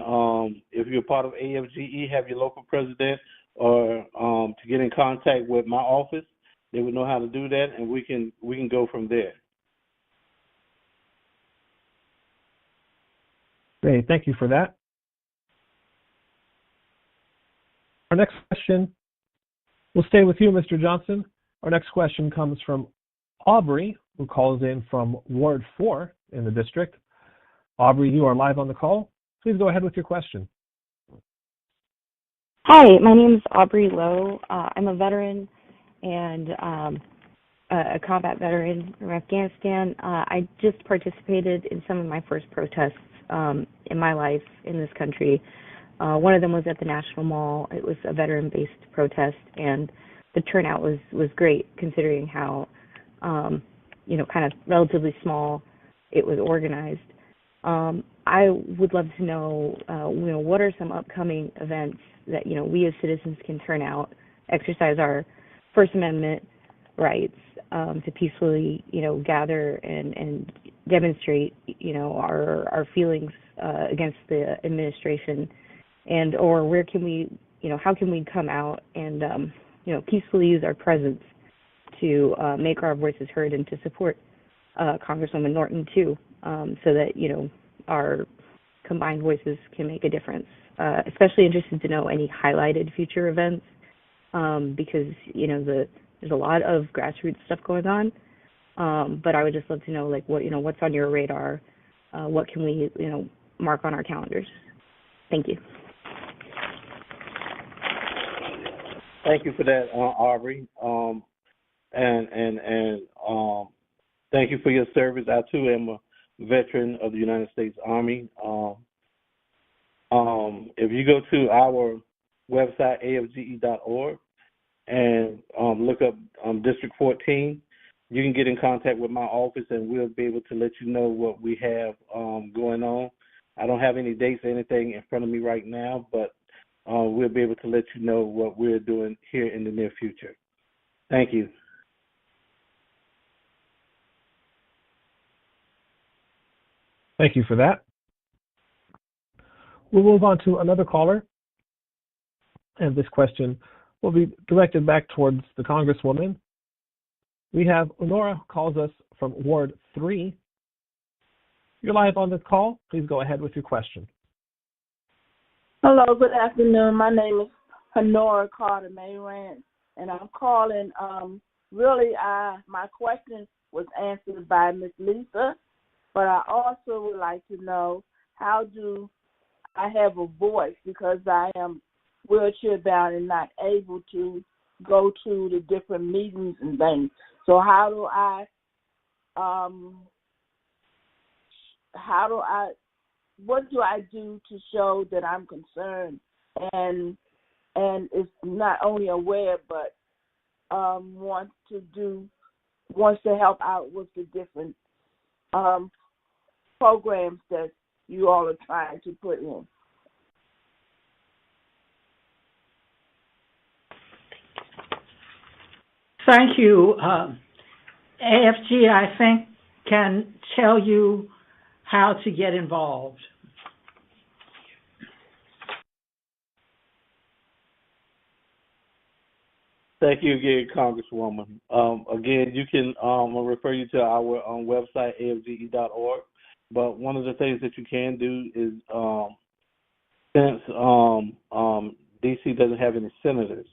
S4: if you're part of AFGE, have your local president or to get in contact with my office. They would know how to do that, and we can go from there.
S1: Great, thank you for that. Our next question, we'll stay with you, Mr. Johnson. Our next question comes from Aubrey, who calls in from Ward 4 in the district. Aubrey, you are live on the call. Please go ahead with your question.
S12: Hi, my name is Aubrey Lowe. I'm a veteran and a combat veteran from Afghanistan. I just participated in some of my first protests in my life in this country. One of them was at the National Mall. It was a veteran-based protest, and the turnout was great considering how, kind of relatively small it was organized. I would love to know, what are some upcoming events that, we as citizens can turn out, exercise our First Amendment rights to peacefully, gather and demonstrate, our feelings against the administration, and or where can we, how can we come out and, peacefully use our presence to make our voices heard and to support Congresswoman Norton too, so that, our combined voices can make a difference. Especially interested to know any highlighted future events because, there's a lot of grassroots stuff going on. But I would just love to know, what's on your radar? What can we, mark on our calendars? Thank you.
S4: Thank you for that, Aubrey. Thank you for your service. I too am a veteran of the United States Army. If you go to our website, afge.org, and look up District 14, you can get in contact with my office, and we'll be able to let you know what we have going on. I don't have any dates or anything in front of me right now, but we'll be able to let you know what we're doing here in the near future. Thank you.
S1: Thank you for that. We'll move on to another caller, and this question will be directed back towards the Congresswoman. We have Eleanor, who calls us from Ward 3. You're live on this call. Please go ahead with your question.
S13: Hello, good afternoon. My name is Honora Carter Mayran, and I'm calling. My question was answered by Miss Lisa, but I also would like to know, how do I have a voice, because I am wheelchair bound and not able to go to the different meetings and things. So what do I do to show that I'm concerned and is not only aware but wants to help out with the different programs that you all are trying to put in?
S2: Thank you. AFGE, I think, can tell you how to get involved.
S4: Thank you again, Congresswoman. Again, you can refer you to our website, afge.org. But one of the things that you can do is, since D.C. doesn't have any senators,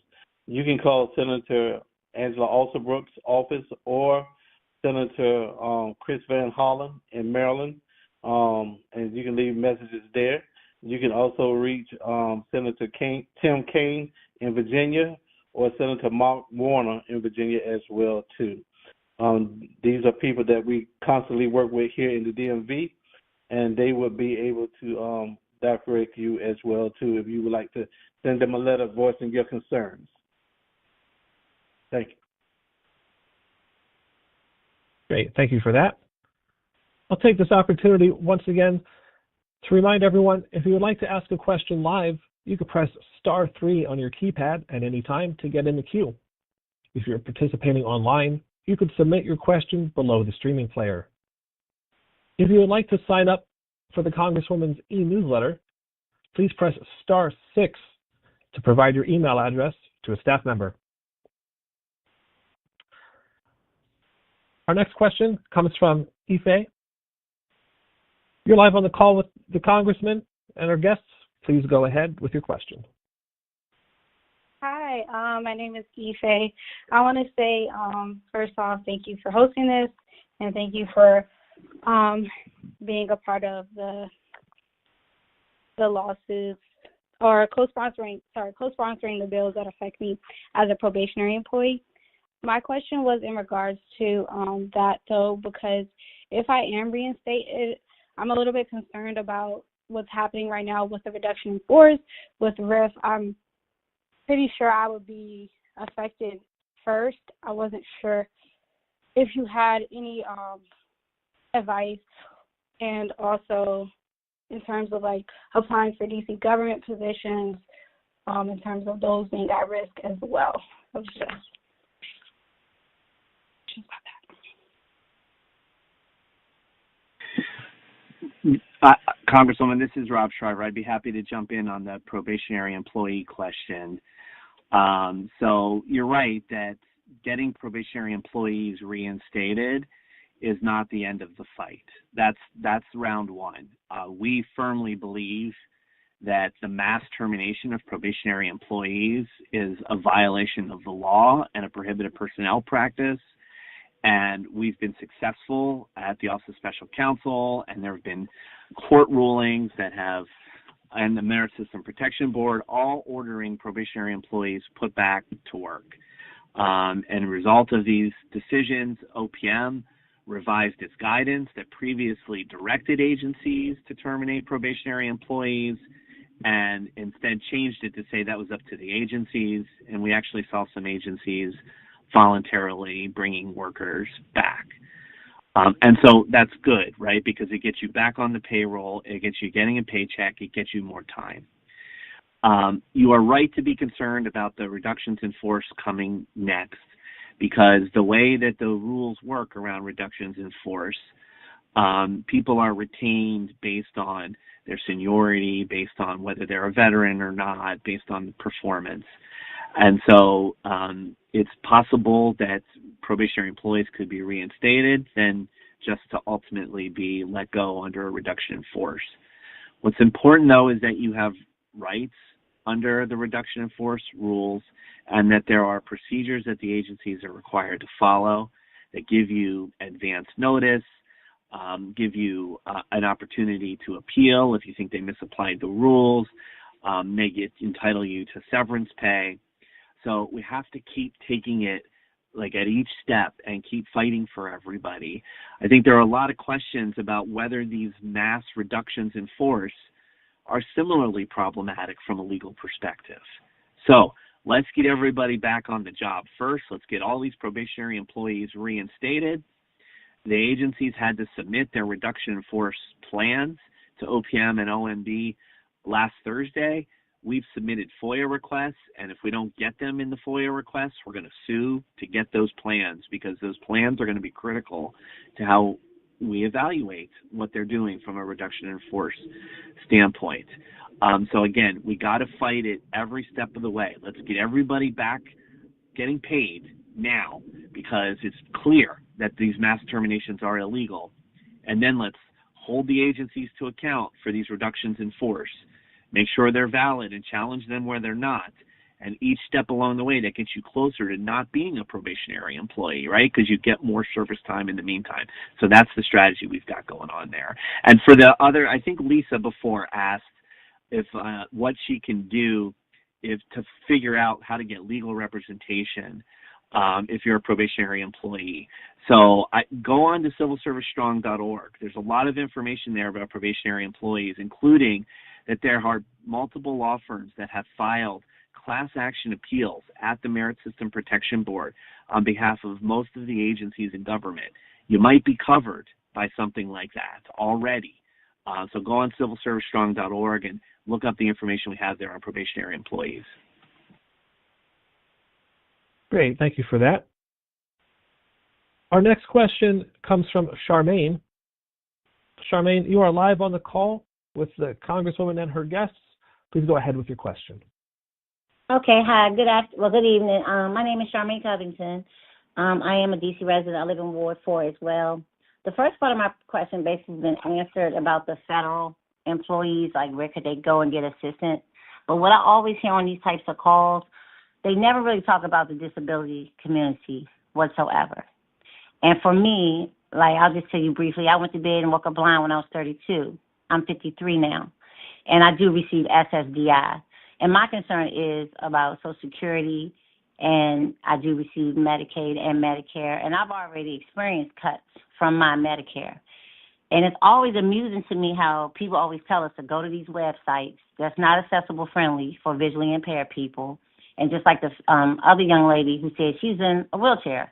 S4: you can call Senator Angela Alsabrook's office or Senator Chris Van Hollen in Maryland, and you can leave messages there. You can also reach Senator Tim Kaine in Virginia or Senator Mark Warner in Virginia as well, too. These are people that we constantly work with here in the DMV, and they will be able to direct you as well, too, if you would like to send them a letter voicing your concerns. Thank you.
S1: Great, thank you for that. I'll take this opportunity once again to remind everyone, if you would like to ask a question live, you can press star 3 on your keypad at any time to get in the queue. If you're participating online, you can submit your question below the streaming player. If you would like to sign up for the Congresswoman's e-newsletter, please press star 6 to provide your email address to a staff member. Our next question comes from Ife. You're live on the call with the Congressman and our guests. Please go ahead with your question.
S14: Hi, my name is Ife. I want to say, first off, thank you for hosting this, and thank you for being a part of the lawsuits or co-sponsoring the bills that affect me as a probationary employee. My question was in regards to that, though, because if I am reinstated, I'm a little bit concerned about what's happening right now with the reduction in force, with RIF. I'm pretty sure I would be affected first. I wasn't sure if you had any advice, and also in terms of like applying for DC government positions, in terms of those being at risk as well. I was just
S3: Congresswoman, this is Rob Shriver. I'd be happy to jump in on the probationary employee question. So you're right that getting probationary employees reinstated is not the end of the fight. That's round one. We firmly believe that the mass termination of probationary employees is a violation of the law and a prohibited personnel practice. And we've been successful at the Office of Special Counsel, and there have been court rulings that have, and the Merit System Protection Board, all ordering probationary employees put back to work. And as a result of these decisions, OPM revised its guidance that previously directed agencies to terminate probationary employees and instead changed it to say that was up to the agencies. And we actually saw some agencies voluntarily bringing workers back. And so that's good, right? Because it gets you back on the payroll, it gets you getting a paycheck, it gets you more time. You are right to be concerned about the reductions in force coming next, because the way that the rules work around reductions in force, people are retained based on their seniority, based on whether they're a veteran or not, based on performance. And so it's possible that probationary employees could be reinstated, then just to ultimately be let go under a reduction in force. What's important, though, is that you have rights under the reduction in force rules, and that there are procedures that the agencies are required to follow that give you advance notice, give you an opportunity to appeal if you think they misapplied the rules, may entitle you to severance pay. So we have to keep taking it like at each step and keep fighting for everybody. I think there are a lot of questions about whether these mass reductions in force are similarly problematic from a legal perspective. So let's get everybody back on the job first. Let's get all these probationary employees reinstated. The agencies had to submit their reduction in force plans to OPM and OMB last Thursday. We've submitted FOIA requests, and if we don't get them in the FOIA requests, we're going to sue to get those plans, because those plans are going to be critical to how we evaluate what they're doing from a reduction in force standpoint. So again, we got to fight it every step of the way. Let's get everybody back getting paid now, because it's clear that these mass terminations are illegal. And then let's hold the agencies to account for these reductions in force. Make sure they're valid and challenge them where they're not. And each step along the way, that gets you closer to not being a probationary employee, right? Because you get more service time in the meantime. So that's the strategy we've got going on there. And for the other, I think Lisa before asked if what she can do if to figure out how to get legal representation if you're a probationary employee. So go on to civilservicestrong.org. There's a lot of information there about probationary employees, including that there are multiple law firms that have filed class action appeals at the Merit System Protection Board on behalf of most of the agencies in government. You might be covered by something like that already. So go on civilservicestrong.org and look up the information we have there on probationary employees.
S1: Great, thank you for that. Our next question comes from Charmaine. Charmaine, you are live on the call with the Congresswoman and her guests. Please go ahead with your question.
S15: Okay, hi, good evening. My name is Charmaine Covington. I am a DC resident. I live in Ward 4 as well. The first part of my question basically has been answered about the federal employees, like where could they go and get assistance. But what I always hear on these types of calls, they never really talk about the disability community whatsoever. And for me, like I'll just tell you briefly, I went to bed and woke up blind when I was 32. I'm 53 now, and I do receive SSDI. And my concern is about Social Security, and I do receive Medicaid and Medicare, and I've already experienced cuts from my Medicare. And it's always amusing to me how people always tell us to go to these websites that's not accessible friendly for visually impaired people. And just like the other young lady who said she's in a wheelchair,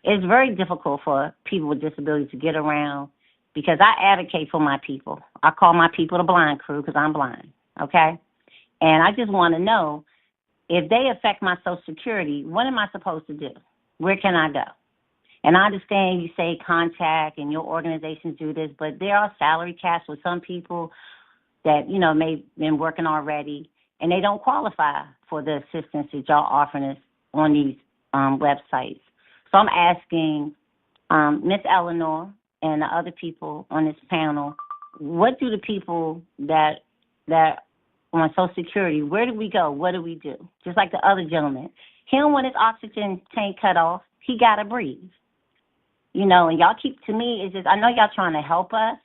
S15: it's very difficult for people with disabilities to get around because I advocate for my people. I call my people the blind crew because I'm blind, okay? And I just want to know, if they affect my Social Security, what am I supposed to do? Where can I go? And I understand you say contact and your organizations do this, but there are salary caps with some people that, you know, may have been working already, and they don't qualify for the assistance that y'all offering us on these websites. So I'm asking Miss Eleanor and the other people on this panel, what do the people that on Social Security, where do we go? What do we do? Just like the other gentleman. Him, when his oxygen tank cut off, he got to breathe. You know, and y'all keep, to me, it's just, I know y'all trying to help us,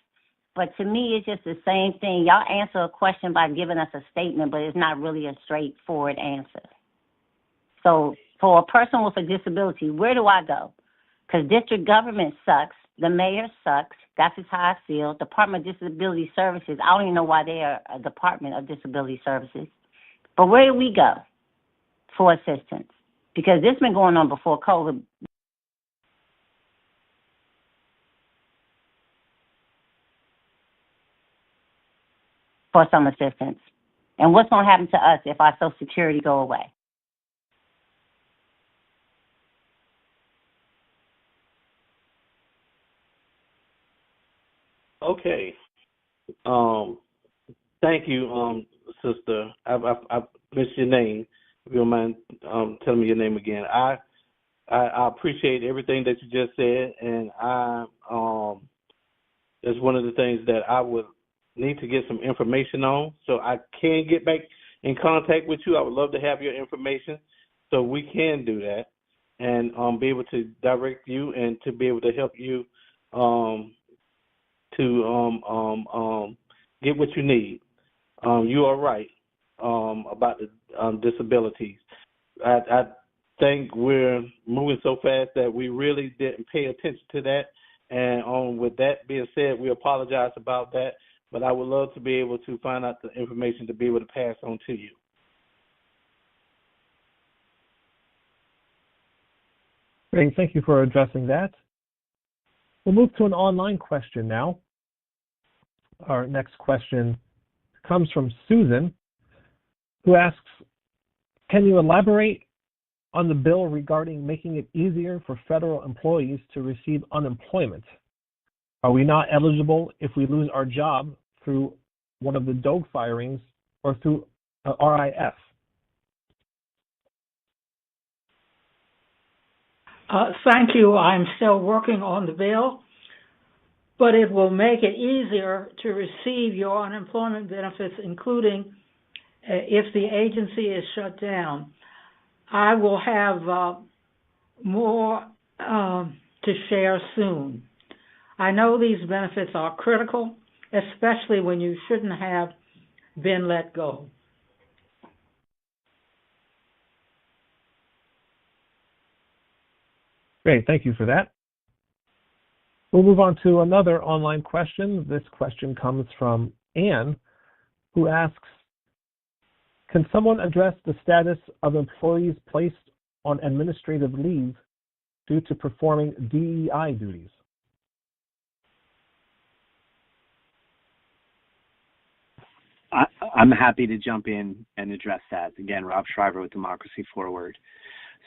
S15: but to me, it's just the same thing. Y'all answer a question by giving us a statement, but it's not really a straightforward answer. So for a person with a disability, where do I go? Because district government sucks. The mayor sucks. That's just how I feel. Department of Disability Services, I don't even know why they are a Department of Disability Services. But where do we go for assistance? Because this has been going on before COVID. For some assistance. And what's going to happen to us if our Social Security go away?
S4: Okay. Thank you, sister. I missed your name. If you don't mind telling me your name again. I appreciate everything that you just said, and it's one of the things that I would need to get some information on, so I can get back in contact with you. I would love to have your information so we can do that and be able to direct you and to be able to help you to get what you need. You are right about the disabilities. I think we're moving so fast that we really didn't pay attention to that. And with that being said, we apologize about that, but I would love to be able to find out the information to be able to pass on to you.
S1: Great, thank you for addressing that. We'll move to an online question now. Our next question comes from Susan, who asks, can you elaborate on the bill regarding making it easier for federal employees to receive unemployment? Are we not eligible if we lose our job through one of the dog firings or through RIF?
S2: Thank you. I'm still working on the bill, but it will make it easier to receive your unemployment benefits, including if the agency is shut down. I will have more to share soon. I know these benefits are critical, especially when you shouldn't have been let go.
S1: Great, thank you for that. We'll move on to another online question. This question comes from Anne, who asks, can someone address the status of employees placed on administrative leave due to performing DEI duties?
S3: I'm happy to jump in and address that. Again, Rob Shriver with Democracy Forward.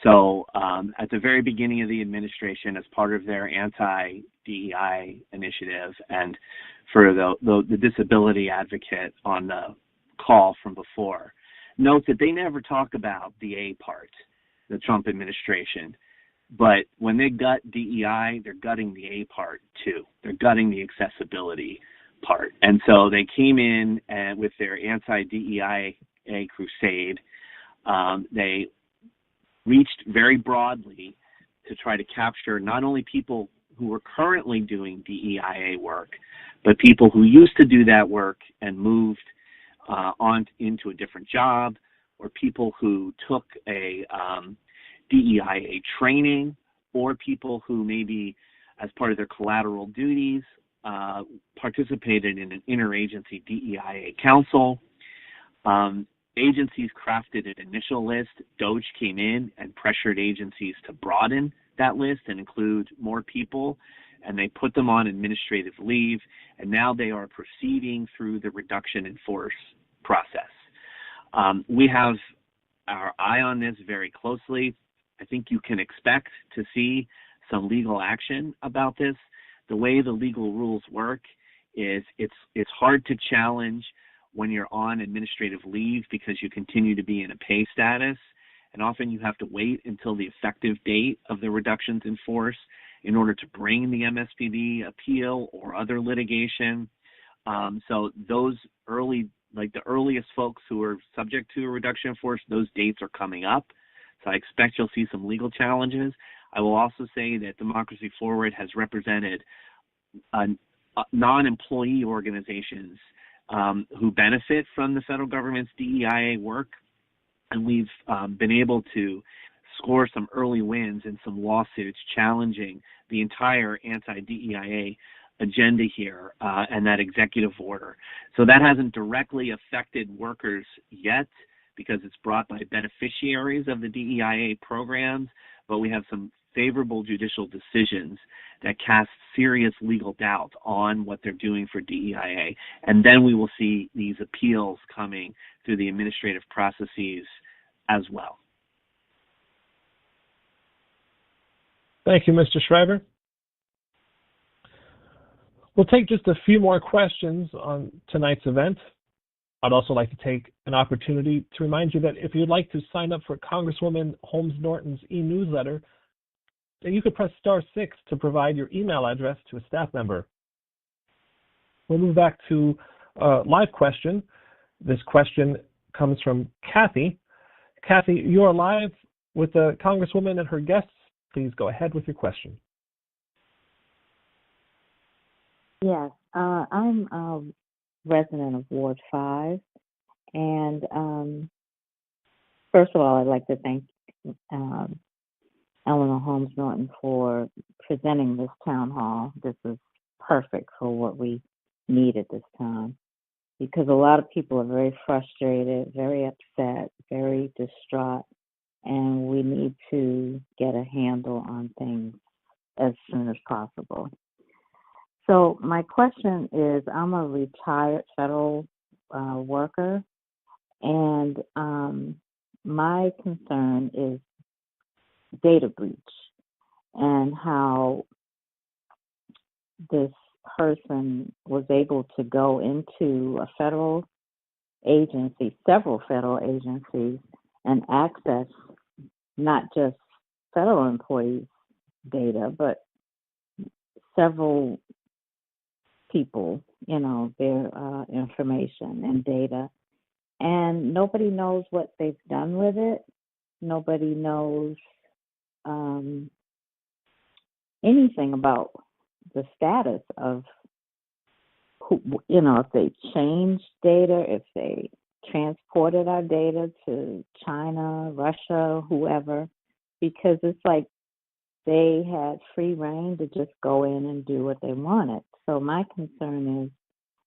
S3: So at the very beginning of the administration, as part of their anti-DEI initiative, and for the disability advocate on the call from before, note that they never talk about the A part, the Trump administration. But when they gut DEI, they're gutting the A part too. They're gutting the accessibility part. And so they came in and with their anti-DEI crusade. They reached very broadly to try to capture not only people who are currently doing DEIA work, but people who used to do that work and moved on into a different job, or people who took a DEIA training, or people who maybe as part of their collateral duties participated in an interagency DEIA council. Agencies crafted an initial list. DOGE came in and pressured agencies to broaden that list and include more people, and they put them on administrative leave, and now they are proceeding through the reduction in force process. We have our eye on this very closely. I think you can expect to see some legal action about this. The way the legal rules work is it's hard to challenge when you're on administrative leave because you continue to be in a pay status, and often you have to wait until the effective date of the reductions in force in order to bring the MSPB appeal or other litigation. So those the earliest folks who are subject to a reduction in force, those dates are coming up. So I expect you'll see some legal challenges. I will also say that Democracy Forward has represented non-employee organizations who benefit from the federal government's DEIA work, and we've been able to score some early wins in some lawsuits challenging the entire anti-DEIA agenda here and that executive order. So that hasn't directly affected workers yet because it's brought by beneficiaries of the DEIA programs, but we have some favorable judicial decisions that cast serious legal doubt on what they're doing for DEIA. And then we will see these appeals coming through the administrative processes as well.
S1: Thank you, Mr. Shriver. We'll take just a few more questions on tonight's event. I'd also like to take an opportunity to remind you that if you'd like to sign up for Congresswoman Holmes Norton's e-newsletter, then you could press *6 to provide your email address to a staff member. We'll move back to a live question. This question comes from Kathy. Kathy, you are live with the Congresswoman and her guests. Please go ahead with your question.
S16: Yes, I'm a resident of Ward 5, and first of all, I'd like to thank Eleanor Holmes Norton for presenting this town hall. This is perfect for what we need at this time, because a lot of people are very frustrated, very upset, very distraught, and we need to get a handle on things as soon as possible. So my question is, I'm a retired federal worker, and my concern is data breach and how this person was able to go into a federal agency, several federal agencies, and access not just federal employees' data, but several people, their information and data. And nobody knows what they've done with it. Nobody knows anything about the status of who, if they changed data, if they transported our data to China, Russia, whoever, because it's like they had free reign to just go in and do what they wanted. So my concern is,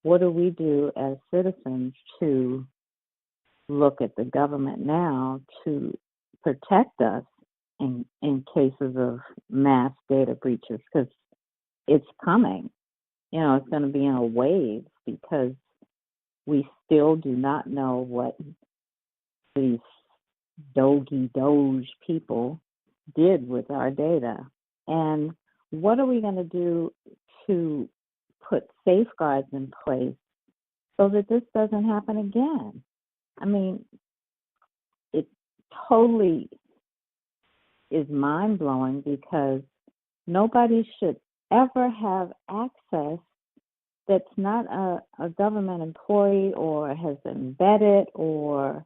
S16: what do we do as citizens to look at the government now to protect us in cases of mass data breaches? Because it's coming. It's going to be in a wave, because we still do not know what these Doge people did with our data. And what are we going to do to put safeguards in place so that this doesn't happen again? I mean, it totally is mind-blowing because nobody should ever have access that's not a government employee or has embedded or,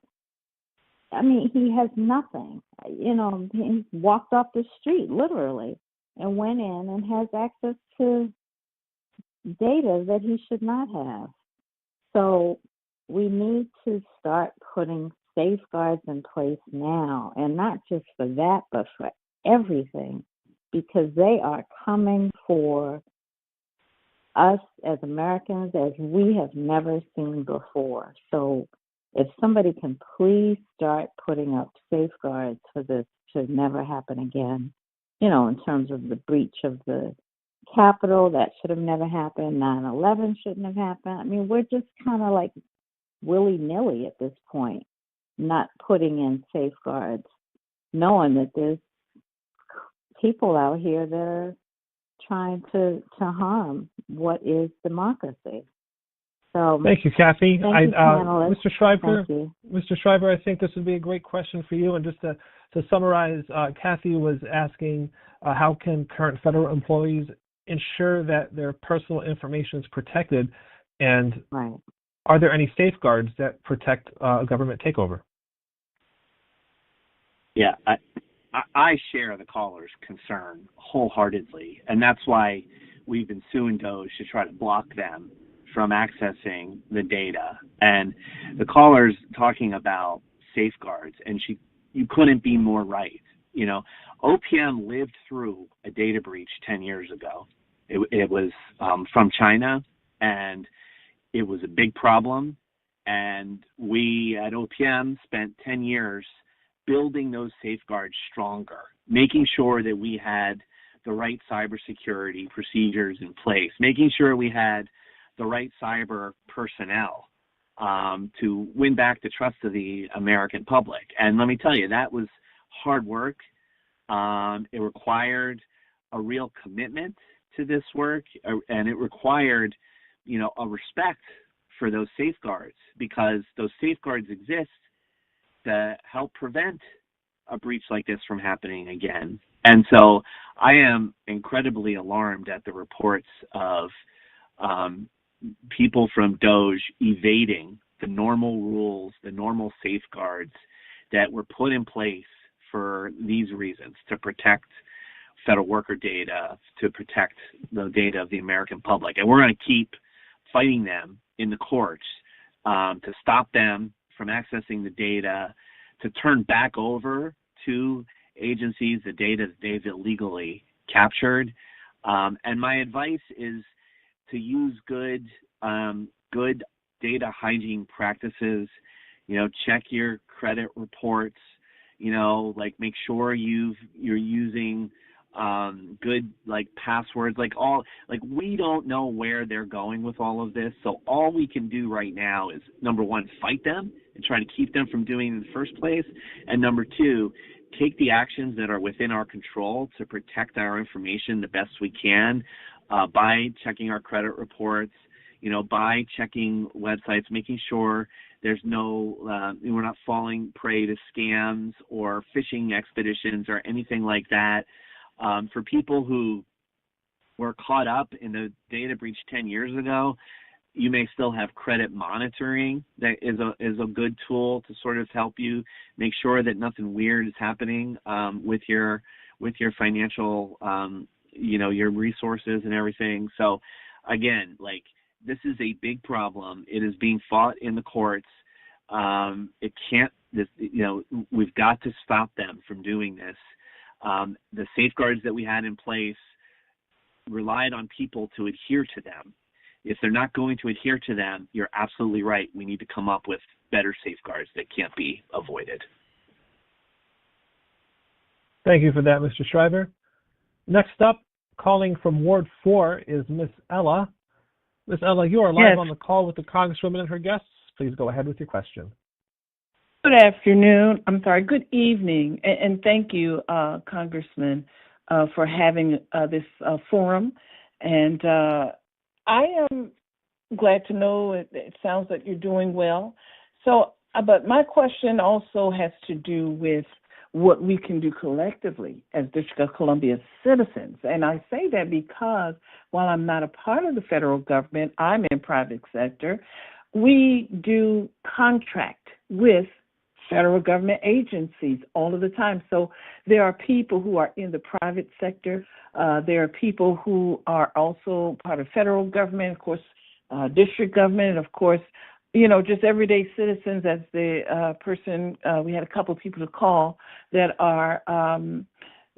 S16: I mean, he has nothing. You know, he walked off the street, literally, and went in and has access to data that he should not have. So we need to start putting safeguards in place now, and not just for that, but for everything, because they are coming for us as Americans as we have never seen before. So if somebody can please start putting up safeguards for this to never happen again, you know, in terms of the breach of the Capitol, that should have never happened, 9/11 shouldn't have happened. I mean, we're just kind of like willy-nilly at this point, not putting in safeguards, knowing that there's people out here that are trying to harm what is democracy. So
S1: thank you, Kathy.
S16: Thank you, panelists.
S1: Mr. Shriver,
S16: Thank you.
S1: Mr. Shriver, I think this would be a great question for you. And just to summarize, Kathy was asking how can current federal employees ensure that their personal information is protected, and are there any safeguards that protect a government takeover?
S3: Yeah, I share the caller's concern wholeheartedly, and that's why we've been suing Doge to try to block them from accessing the data. And the caller's talking about safeguards, and you couldn't be more right. You know, OPM lived through a data breach 10 years ago. It was from China, and it was a big problem. And we at OPM spent 10 years building those safeguards stronger, making sure that we had the right cybersecurity procedures in place, making sure we had the right cyber personnel to win back the trust of the American public. And let me tell you, that was hard work. It required a real commitment to this work, and it required, you know, a respect for those safeguards, because those safeguards exist to help prevent a breach like this from happening again. And so I am incredibly alarmed at the reports of people from Doge evading the normal rules, the normal safeguards that were put in place for these reasons, to protect federal worker data, to protect the data of the American public. And we're going to keep fighting them in the courts to stop them from accessing the data, to turn back over to agencies the data that they've illegally captured. And my advice is to use good data hygiene practices. You know, check your credit reports. You know, like make sure you're using good like passwords. We don't know where they're going with all of this. So all we can do right now is, number one, fight them and try to keep them from doing it in the first place. And number two, take the actions that are within our control to protect our information the best we can by checking our credit reports, you know, by checking websites, making sure there's no, we're not falling prey to scams or phishing expeditions or anything like that. For people who were caught up in the data breach 10 years ago, you may still have credit monitoring that is a good tool to sort of help you make sure that nothing weird is happening with your financial, you know, your resources and everything. So again, like, this is a big problem. It is being fought in the courts. It can't, you know, we've got to stop them from doing this. The safeguards that we had in place relied on people to adhere to them. If they're not going to adhere to them, you're absolutely right. We need to come up with better safeguards that can't be avoided.
S1: Thank you for that, Mr. Shriver. Next up, calling from Ward 4 is Miss Ella. Ms. Ella, you are live
S17: Yes.
S1: on the call with the Congresswoman and her guests. Please go ahead with your question.
S17: Good afternoon. I'm sorry, good evening. And thank you, Congressman, for having this forum. And I am glad to know it sounds like you're doing well. So, but my question also has to do with what we can do collectively as District of Columbia citizens. And I say that because while I'm not a part of the federal government, I'm in private sector, we do contract with federal government agencies all of the time. So there are people who are in the private sector. There are people who are also part of federal government, of course, district government, and of course, you know, just everyday citizens as the person, we had a couple of people to call that are,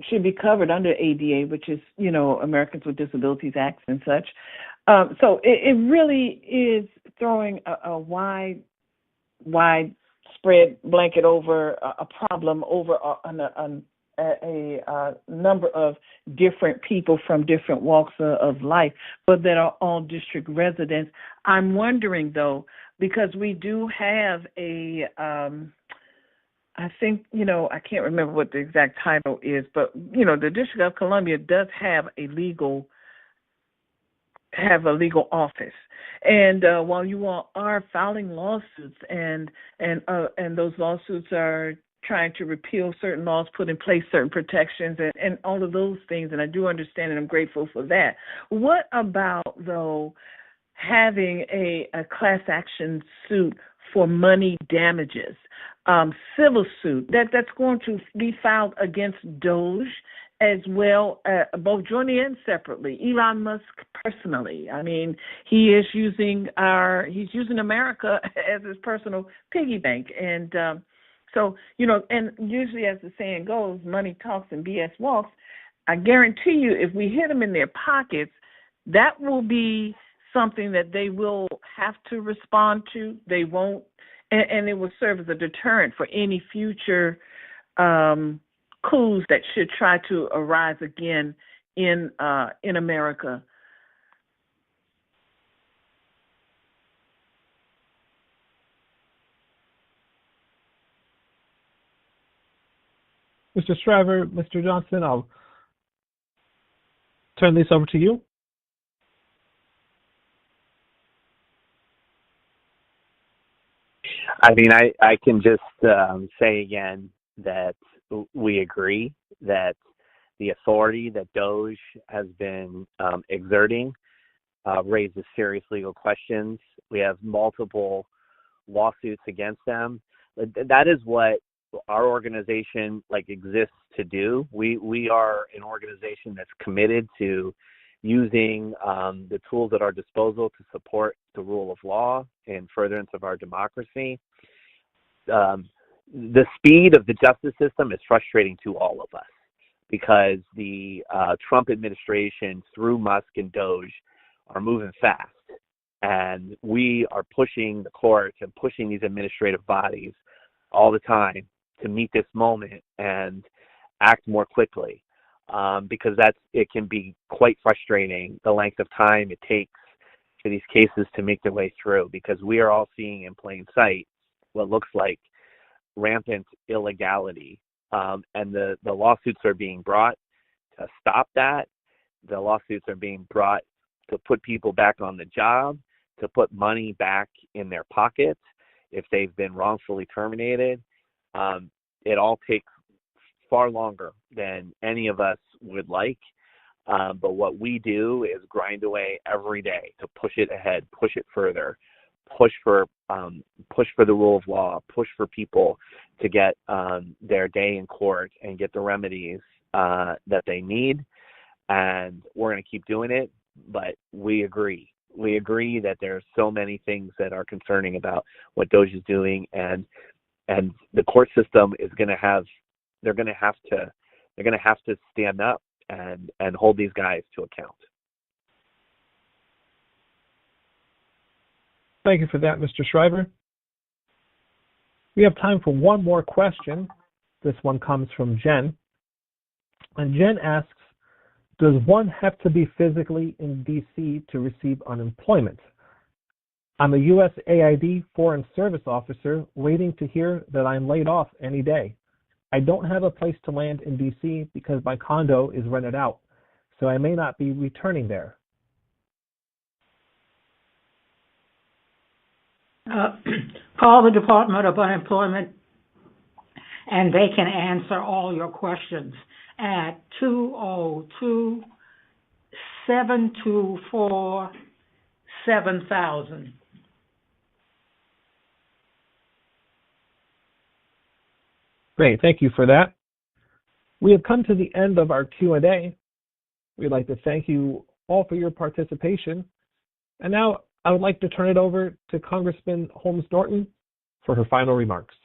S17: should be covered under ADA, which is, you know, Americans with Disabilities Act and such. So it really is throwing a wide spread blanket over a problem over a number of different people from different walks of life, but that are all district residents. I'm wondering, though, because we do have a, I think, you know, I can't remember what the exact title is, but, you know, the District of Columbia does have a legal office. And while you all are filing lawsuits and those lawsuits are trying to repeal certain laws, put in place certain protections and all of those things, and I do understand and I'm grateful for that. What about, though, having a class action suit for money damages, civil suit that's going to be filed against DOJ as well, both jointly and separately? Elon Musk personally, I mean, he's using America as his personal piggy bank, and so, you know, and usually, as the saying goes, money talks and BS walks. I guarantee you, if we hit them in their pockets, that will be something that they will have to respond to. They won't, and it will serve as a deterrent for any future coups that should try to arise again in America.
S1: Mr. Shriver, Mr. Johnson, I'll turn this over to you.
S3: I mean, I can just say again that we agree that the authority that DOJ has been exerting raises serious legal questions. We have multiple lawsuits against them. That is what our organization exists to do. We are an organization that's committed to using the tools at our disposal to support the rule of law and furtherance of our democracy. The speed of the justice system is frustrating to all of us because the Trump administration, through Musk and DOJ, are moving fast. And we are pushing the courts and pushing these administrative bodies all the time to meet this moment and act more quickly, because it can be quite frustrating, the length of time it takes for these cases to make their way through, because we are all seeing in plain sight what looks like rampant illegality, and the lawsuits are being brought to stop that. The lawsuits are being brought to put people back on the job, to put money back in their pockets if they've been wrongfully terminated. It all takes far longer than any of us would like, but what we do is grind away every day to push it ahead, push it further, push for the rule of law, push for people to get their day in court and get the remedies that they need. And we're going to keep doing it, but we agree. We agree that there's so many things that are concerning about what DOJ is doing, and the court system is going to have to stand up and hold these guys to account.
S1: Thank you for that, Mr. Shriver. We have time for one more question. This one comes from Jen. And Jen asks, Does one have to be physically in D.C. to receive unemployment? I'm a USAID Foreign Service Officer waiting to hear that I'm laid off any day. I don't have a place to land in D.C. because my condo is rented out, so I may not be returning there.
S2: Call the Department of Unemployment and they can answer all your questions at 202-724-7000.
S1: Great, thank you for that. We have come to the end of our Q&A. We'd like to thank you all for your participation. And now I would like to turn it over to Congressman Holmes Norton for her final remarks.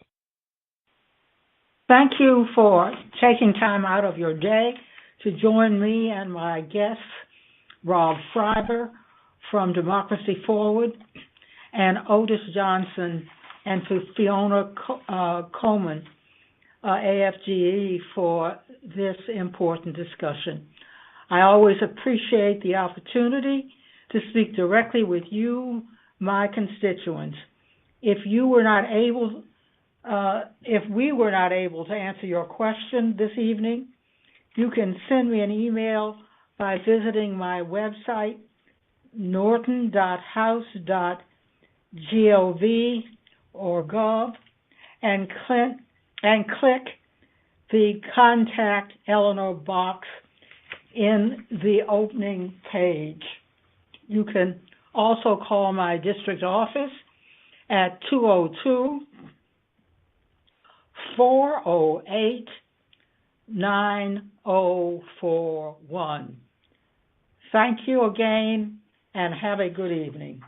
S2: Thank you for taking time out of your day to join me and my guests, Rob Shriver from Democracy Forward, and Ottis Johnson, and to Fiona Kohrman, AFGE, for this important discussion. I always appreciate the opportunity to speak directly with you, my constituents. If we were not able to answer your question this evening, you can send me an email by visiting my website, norton.house.gov or gov, and click the Contact Eleanor box in the opening page. You can also call my district office at 202-408-9041. Thank you again, and have a good evening.